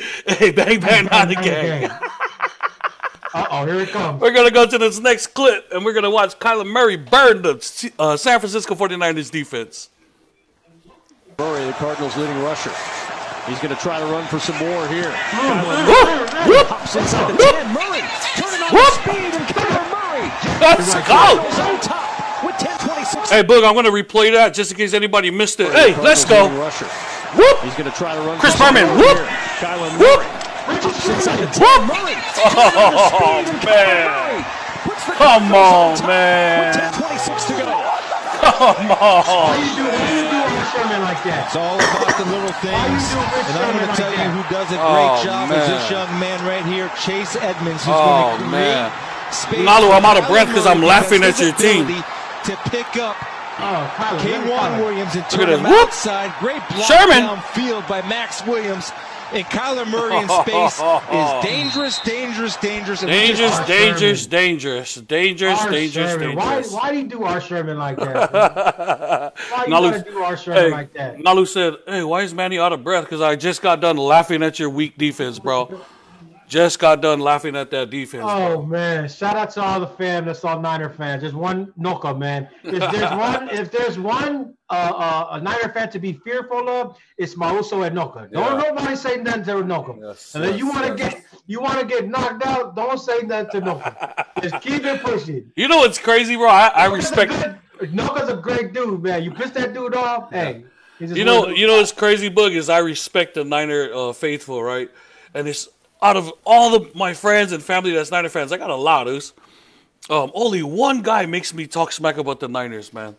bang, bang, not a gang. Uh-oh, here it comes. We're going to go to this next clip, and we're going to watch Kyler Murray burn the San Francisco 49ers defense. Murray, the Cardinals' leading rusher. He's going to try to run for some more here. Hops inside the 10. Murray turning on the speed, and Kyler Murray. Let's go. On top with 10:26. Hey, Boog, I'm going to replay that just in case anybody missed it. Hey, let's go. Whoop. He's going to try to run. Chris Berman. Whoop. Kyler Murray. Hops inside the 10. Murray. Oh, man. Come on, man. With 10:26 to go. Come on. Why you do Sherman like that? It's all about the little things. And I'm going to tell you who does a great job is this young man right here, Chase Edmonds, who's going to create space. Nalu, I'm out of breath because I'm laughing at your team. To pick up Kyler Williams and turn him outside. Great block downfield by Max Williams. And Kyler Murray in space is dangerous. Why do you do R. Sherman like that? Why you gotta do R. Sherman like that? Nalu said, hey, why is Manny out of breath? Because I just got done laughing at your weak defense, bro. Just got done laughing at that defense. Oh, man. Shout out to all the fans. That's all Niner fans. There's one Noka, man. If there's one a Niner fan to be fearful of, it's Mauso Enoka. Don't nobody say nothing to Enoka. Yes, and then you want to get knocked out, don't say nothing to Enoka. Just keep it pushing. You know what's crazy, bro? I respect. Enoka's a great dude, man. You piss that dude off, hey. You know what's crazy, Boog, is I respect the Niner faithful, right? And it's out of all my friends and family that's Niner fans, I got a lot of only one guy makes me talk smack about the Niners, man.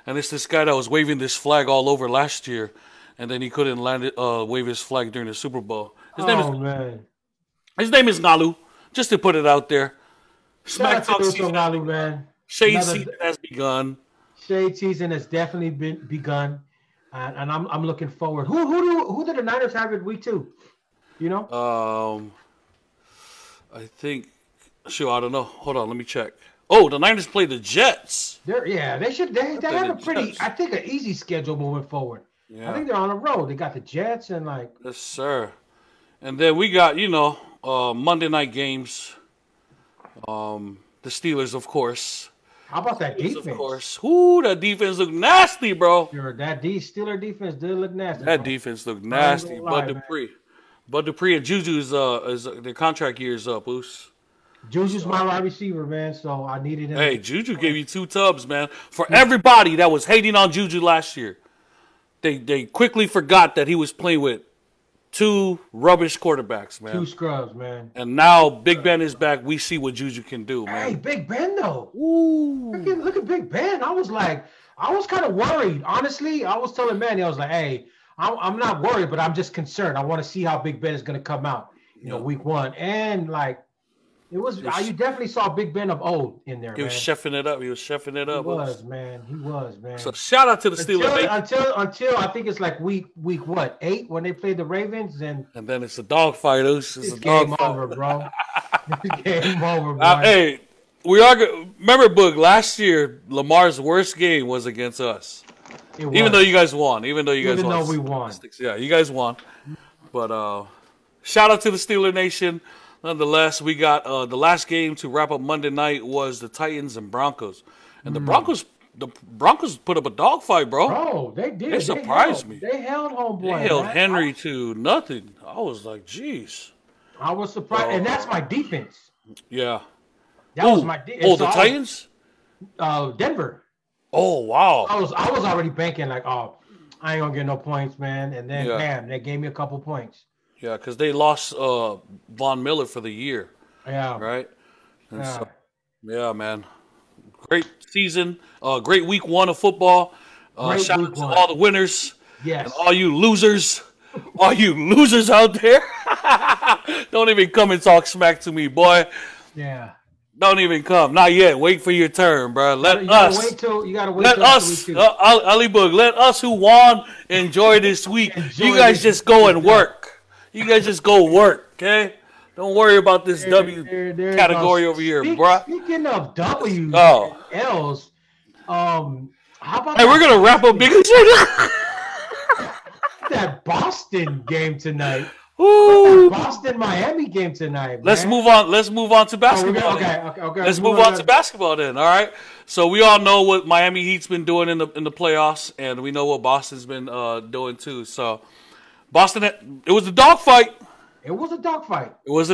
And it's this guy that was waving this flag all over last year, and then he couldn't wave his flag during the Super Bowl. His name is Ngalu, just to put it out there. Smack talk season, Ngalu, man. Shade season has begun. Shade season has definitely begun, and I'm looking forward. Who did the Niners have in week 2? You know? I think. Sure, I don't know. Hold on, let me check. Oh, the Niners play the Jets. They should. They have a pretty, I think, an easy schedule moving forward. Yeah. I think they're on the road. They got the Jets and Yes, sir. And then we got Monday night games. The Steelers, of course. How about that defense? Of course. Ooh, that defense looked nasty, bro. Sure, that Steeler defense did look nasty. That defense looked nasty. Bud Dupree and Juju's their contract year is up, Oos. Juju's my wide receiver, man, so I needed him. Hey, Juju gave you 2 tubs, man. For everybody that was hating on Juju last year, they quickly forgot that he was playing with 2 rubbish quarterbacks, man. 2 scrubs, man. And now Big Ben is back. We see what Juju can do, man. Hey, Big Ben, though. Ooh. Look at Big Ben. I was kind of worried. Honestly, I was telling Manny, I was like, hey, I'm not worried, but I'm just concerned. I want to see how Big Ben is going to come out, week 1. And, it was you definitely saw Big Ben of old in there. He was chefing it up. He was, man. He was, man. So shout out to the Steelers. Until I think it's week what, 8 when they played the Ravens and then it's a dogfight. It's a game over, bro. It's game over, bro. Hey, we are remember, Boog, last year Lamar's worst game was against us. Even though you guys won. Even though we won. Yeah, you guys won. But shout out to the Steeler Nation. Nonetheless, we got the last game to wrap up Monday night was the Titans and Broncos. And the Broncos put up a dogfight, bro. Bro, they did. They surprised me. They held homeboy. They held Henry to nothing. I was like, geez. I was surprised. And that's my defense. Yeah. That was my defense. Oh, the Titans? Denver. Oh, wow. I was already banking I ain't going to get no points, man. And then, bam, they gave me a couple points. Yeah, because they lost Von Miller for the year. Yeah. Right? And so, man. Great season. Great week 1 of football. Shout out to all the winners. Yes. And all you losers. All you losers out there. Don't even come and talk smack to me, boy. Yeah. Don't even come. Not yet. Wait for your turn, bro. You gotta wait till us, Ali Boog, let us who won enjoy this week. You guys just go and work. You guys just go work, okay? Don't worry about this W category over here, bro. Speaking of W's and L's, how about we're gonna wrap up big that Boston game tonight. Ooh. Boston-Miami game tonight. Let's move on to basketball. Okay. Let's move on to basketball then. All right. So we all know what Miami Heat's been doing in the playoffs, and we know what Boston's been doing too. So Boston, it was a dogfight. It was a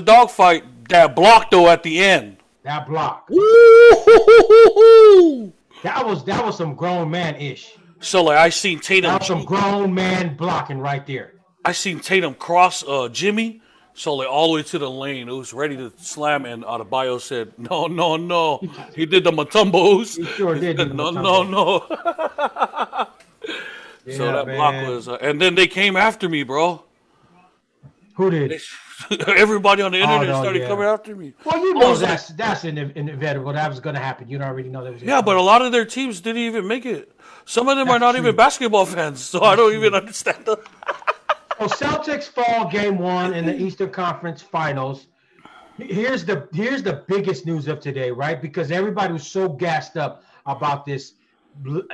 dogfight. That block though at the end. That block. Woo-hoo-hoo-hoo-hoo. That was some grown man ish. So I seen Tatum. That was some grown man blocking right there. I seen Tatum cross Jimmy, so all the way to the lane. It was ready to slam, and Adebayo said, "No." He did the Matumbos. He sure did. No. So that block was, and then they came after me, bro. Who did? Everybody on the internet started coming after me. Well, you know that's inevitable. That was going to happen. You already know that was. Yeah, but a lot of their teams didn't even make it. Some of them are not even basketball fans, so I don't even understand them. So Celtics fall game 1 in the Eastern Conference Finals. Here's the biggest news of today, right? Because everybody was so gassed up about this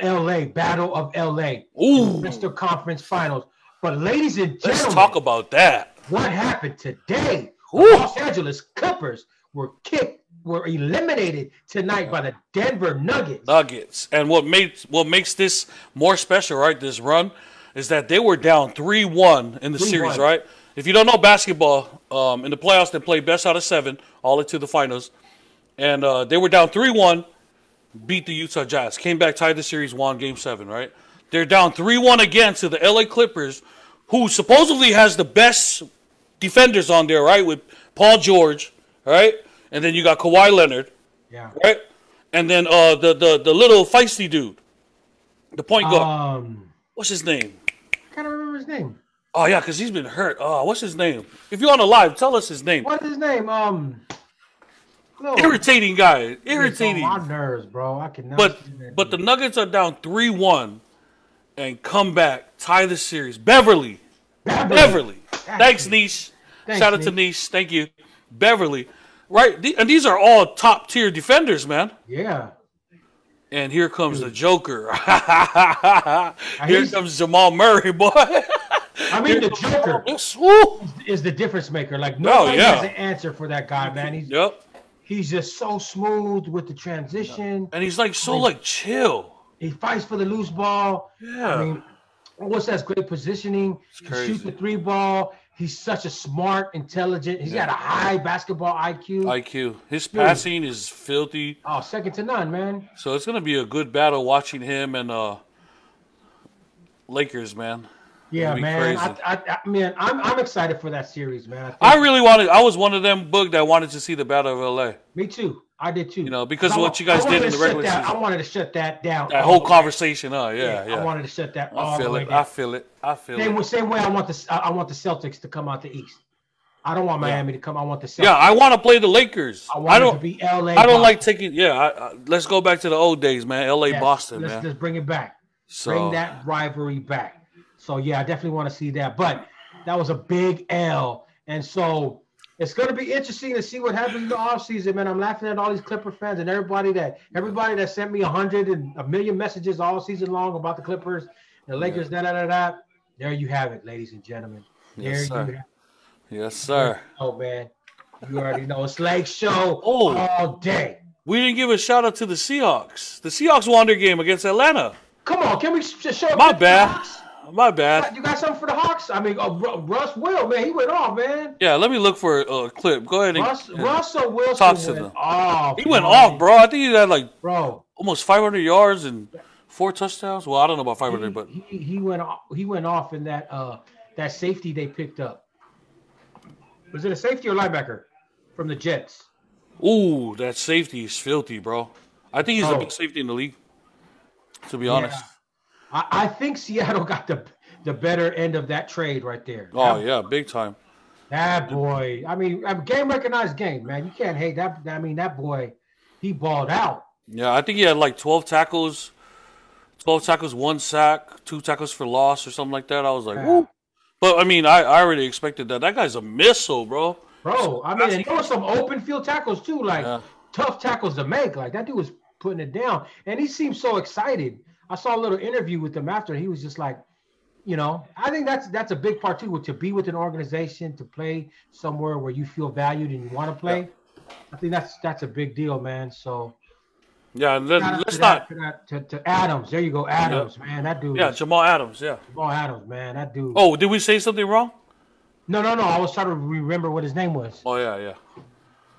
LA Battle of LA, Eastern Conference Finals. But ladies and gentlemen, let's talk about that. What happened today? The Los Angeles Clippers were kicked were eliminated tonight by the Denver Nuggets. And what makes this more special, right? This run is that they were down 3-1 in the series, right? If you don't know basketball, in the playoffs they play best out of 7 all the way to the finals, and they were down 3-1, beat the Utah Jazz, came back, tied the series, won Game 7, right? They're down 3-1 again to the LA Clippers, who supposedly has the best defenders on there, right? With Paul George, right? And then you got Kawhi Leonard, right? And then the little feisty dude, the point guard. What's his name? I can't remember his name. Oh yeah, because he's been hurt. What's his name? If you're on the live, tell us his name. What's his name? Irritating guy. Irritating. On my nerves, bro. I cannot. But the Nuggets are down 3-1 and come back, tie the series. Beverly. Thanks, Niche. Shout out to Niche. Thank you. Beverly. Right? And these are all top tier defenders, man. Yeah. And here comes the Joker. Here comes Jamal Murray, boy. I mean, the Joker is the difference maker. Like, nobody has an answer for that guy, man. He's just so smooth with the transition. And he's like like chill. He fights for the loose ball. Yeah. I mean, what's that? Great positioning. He shoots the 3 ball. He's such a smart, intelligent. He's got a high basketball IQ. His passing is filthy. Oh, second to none, man. So it's gonna be a good battle watching him and Lakers, man. Yeah, man. I'm excited for that series, man. I was one of them, Boog, that wanted to see the Battle of LA. Me too. I did too. You know, because of what you guys did in the regular season. I wanted to shut that down. That whole conversation, yeah. I wanted to shut that I feel it. Same way I want the Celtics to come out the East. I don't want Miami to come. I want the Celtics. Yeah, I want to play the Lakers. I want it to be LA. I don't like taking. Let's go back to the old days, man. LA, Boston, man. Let's bring it back. Bring that rivalry back. So yeah, I definitely want to see that. But that was a big L, and so it's going to be interesting to see what happens in the offseason, man. I'm laughing at all these Clipper fans and everybody that sent me 100 and a million messages all season long about the Clippers, the Lakers, da. There you have it, ladies and gentlemen. Yes, sir. Oh man, you already know it's Lake Show all day. We didn't give a shout out to the Seahawks. The Seahawks won their game against Atlanta. Come on, can we just show? My bad. You got something for the Hawks? I mean, Russ Will, man, he went off, man. Yeah, let me look for a clip. Go ahead and Russell Wilson went off. He went off, bro. I think he had almost 500 yards and 4 touchdowns. Well, I don't know about 500, but he went off in that safety they picked up. Was it a safety or linebacker from the Jets? Ooh, that safety is filthy, bro. I think he's the big safety in the league, to be honest. I think Seattle got the better end of that trade right there. Big time. That boy. I mean, game recognized game, man. You can't hate that. I mean, that boy, he balled out. Yeah, I think he had like 12 tackles, 1 sack, 2 tackles for loss or something like that. I was like, woo. But, I mean, I already expected that. That guy's a missile, bro. Bro, I mean, and there were some open field tackles too, tough tackles to make. Like, that dude was putting it down. And he seemed so excited. I saw a little interview with him after. He was just like, I think that's a big part too, to be with an organization, to play somewhere where you feel valued and you want to play. Yeah. I think that's a big deal, man. So yeah, let's not to Adams. There you go, Adams, man. That dude. Yeah, Jamal Adams. Yeah, Jamal Adams, man. That dude. Oh, did we say something wrong? No. I was trying to remember what his name was. Oh yeah.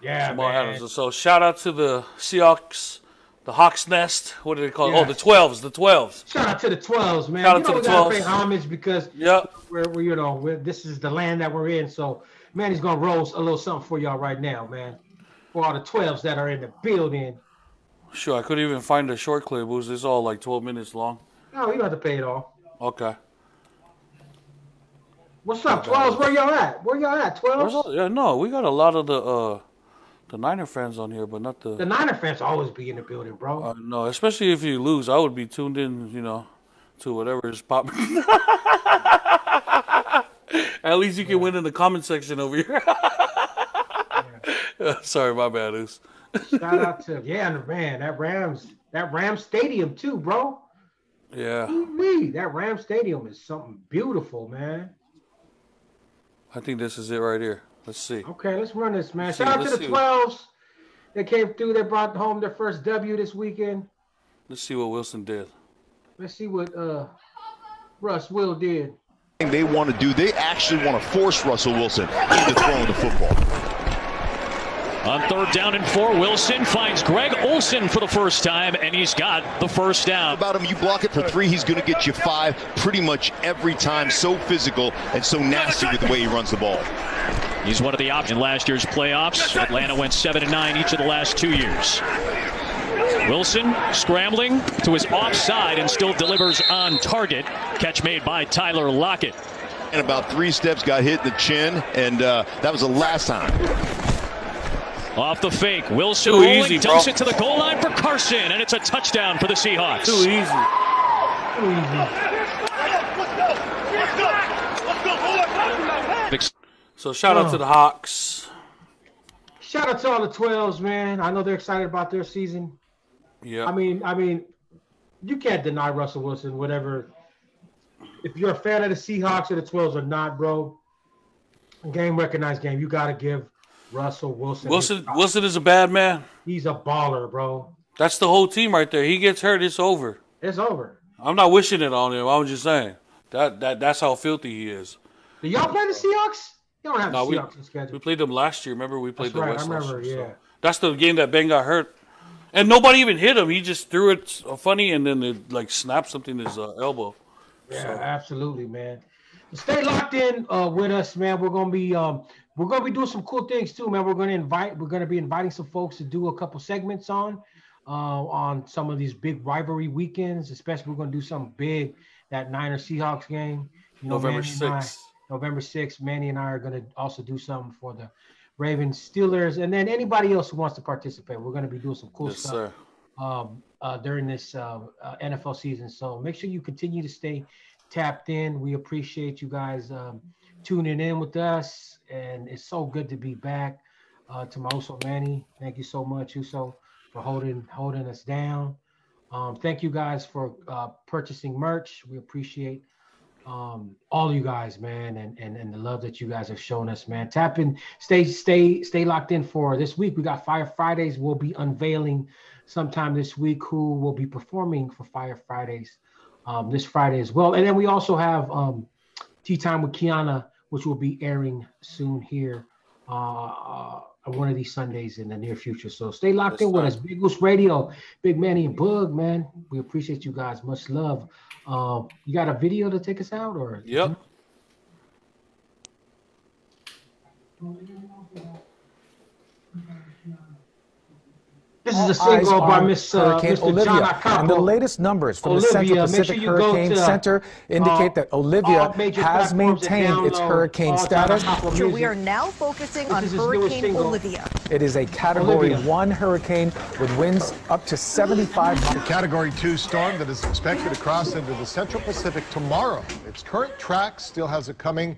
Jamal Adams. So shout out to the Seahawks. The Hawks Nest. What do they call it? Oh, the 12s. The 12s. Shout out to the 12s, man. Shout out to the 12s. We gotta pay homage because we're this is the land that we're in. So, man, he's gonna roll a little something for y'all right now, man. For all the 12s that are in the building. Sure, I couldn't even find a short clip. It's all like 12 minutes long. No, you don't have to pay it all. Okay. What's up, 12s? Where y'all at? 12s? Yeah, no, we got a lot of the Niner fans on here, but not the... The Niner fans always be in the building, bro. No, especially if you lose. I would be tuned in, to whatever is popping. At least you can win in the comment section over here. Sorry, my bad, Oos. Shout out to, man, that Rams Stadium too, bro. Yeah. That Rams Stadium is something beautiful, man. I think this is it right here. Let's see. Okay, let's run this, man. Shout out to the 12s. They came through. They brought home their first W this weekend. Let's see what Wilson did. Let's see what Russ Will did. They want to do. They actually want to force Russell Wilson into throwing the football. On 3rd down and 4, Wilson finds Greg Olsen for the first time, and he's got the first down. About him, you block it for 3, he's going to get you 5 pretty much every time. So physical and so nasty with the way he runs the ball. He's one of the options in last year's playoffs. Atlanta went 7-9 each of the last 2 years. Wilson scrambling to his offside and still delivers on target. Catch made by Tyler Lockett. And about 3 steps, got hit in the chin, and that was the last time. Off the fake, Wilson rolling, dumps it to the goal line for Carson, and it's a touchdown for the Seahawks. Too easy. So shout out to the Hawks. Shout out to all the 12s, man. I know they're excited about their season. Yeah. I mean, you can't deny Russell Wilson, whatever. If you're a fan of the Seahawks or the 12s or not, bro, game recognized game. You got to give Russell Wilson. Wilson is a bad man. He's a baller, bro. That's the whole team right there. He gets hurt, it's over. It's over. I'm not wishing it on him. I'm just saying that's how filthy he is. Do y'all play the Seahawks? You don't have the Seahawks on schedule. We played them last year. Remember we played the West. I remember. Yeah. So that's the game that Ben got hurt, and nobody even hit him. He just threw it funny, and then it like snapped something in his elbow. Yeah, so. Absolutely, man. Stay locked in with us, man. We're gonna be doing some cool things too, man. We're gonna be inviting some folks to do a couple segments on some of these big rivalry weekends. Especially, we're gonna do something big, that Niners Seahawks game. You know, November 6th. November 6th. Manny and I are gonna also do something for the Ravens Steelers, and then anybody else who wants to participate. We're gonna be doing some cool stuff during this NFL season. So make sure you continue to stay tapped in. We appreciate you guys tuning in with us, and it's so good to be back. To my Uso Manny, thank you so much, Uso, for holding us down. Thank you guys for purchasing merch. We appreciate all you guys, man, and the love that you guys have shown us, man. Tap in, stay locked in for this week. We got Fire Fridays. We'll be unveiling sometime this week who will be performing for Fire Fridays this Friday as well. And then we also have Tea Time with Kiana, which will be airing soon here one of these Sundays in the near future. So stay locked in with us. Big Goose Radio, Big Manny and Boog, man. We appreciate you guys. Much love. You got a video to take us out, or? Yep. This is a single by Miss Mr. Olivia. John Acappo. And the latest numbers from the Central Pacific Hurricane Center indicate that Olivia has maintained its hurricane status. We are now focusing on Hurricane Olivia. It is a Category 1 hurricane with winds up to 75 miles. A Category 2 storm that is expected to cross into the Central Pacific tomorrow. Its current track still has it coming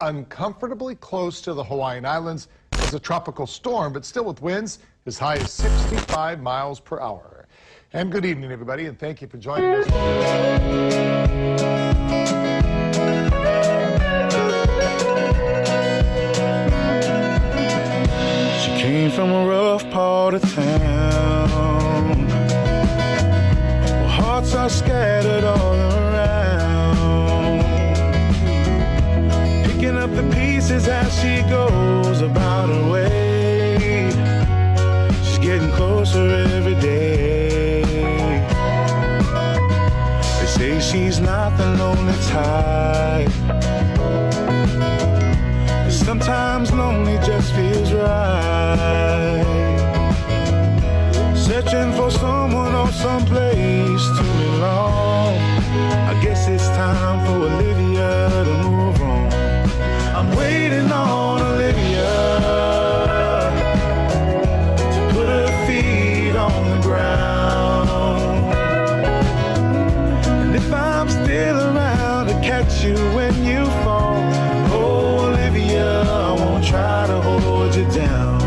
uncomfortably close to the Hawaiian Islands as a tropical storm, but still with winds as high as 65 miles per hour. And good evening, everybody, and thank you for joining us. She came from a rough part of town, where hearts are scattered all around, picking up the pieces as she goes about her way. Getting closer every day. They say she's not the lonely type, but sometimes lonely just feels right. Searching for someone or someplace to belong. I guess it's time for Olivia to move on. I'm waiting on Olivia on the ground, and if I'm still around to catch you when you fall, oh Olivia, I won't try to hold you down.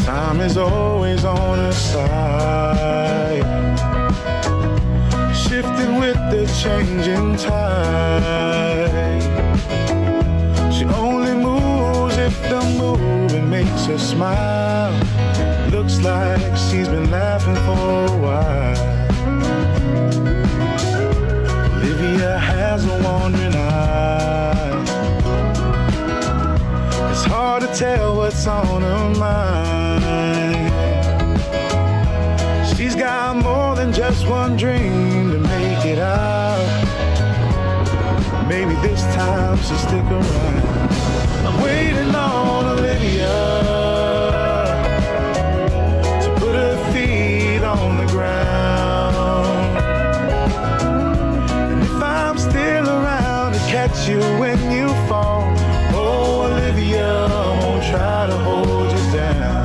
Time is always on her side, shifting with the changing tide. She only moves if the moving makes her smile. Looks like she's been laughing for a while. Olivia has a wandering eye. It's hard to tell what's on her mind. She's got more than just one dream to make it out. Maybe this time she'll stick around. I'm waiting on Olivia to put her feet on the ground. And if I'm still around to catch you when you fall, oh Olivia, I won't try to hold you down.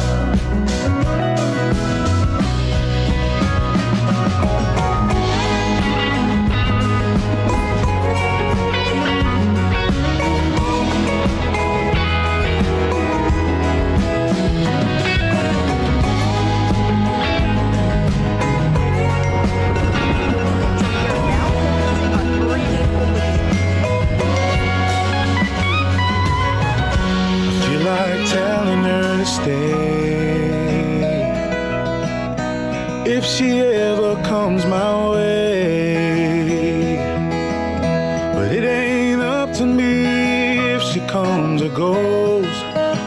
Telling her to stay if she ever comes my way. But it ain't up to me if she comes or goes.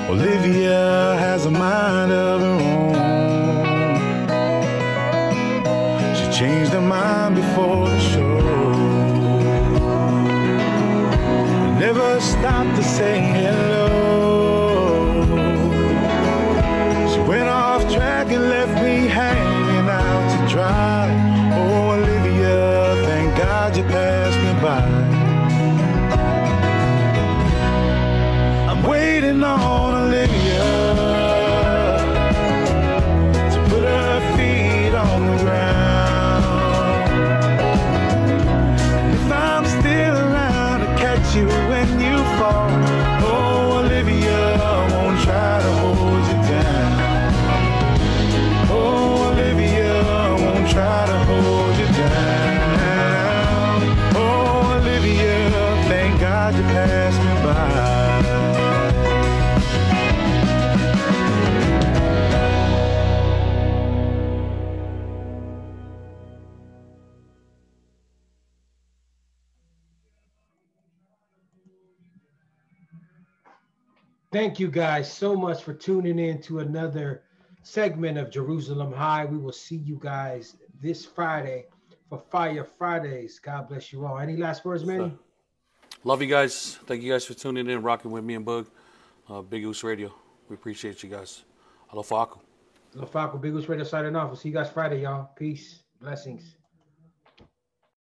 Olivia has a mind of her own. She changed her mind before the show. Never stopped to say hello. Went off track and left me hanging out to dry. Oh, Olivia, thank God you passed me by. I'm waiting on Olivia to put her feet on the ground. And if I'm still around to catch you when you fall, oh, Olivia, I won't try to hold you down. Try to hold you down. Oh, Olivia, thank God you passed me by. Thank you guys so much for tuning in to another segment of Jerusalem High. We will see you guys this Friday for Fire Fridays. God bless you all. Any last words, Manny? Love you guys. Thank you guys for tuning in, rocking with me and Boog. Big Goose Radio. We appreciate you guys. Aloha Faku. Aloha Faku, Big Goose Radio signing off. We'll see you guys Friday, y'all. Peace. Blessings.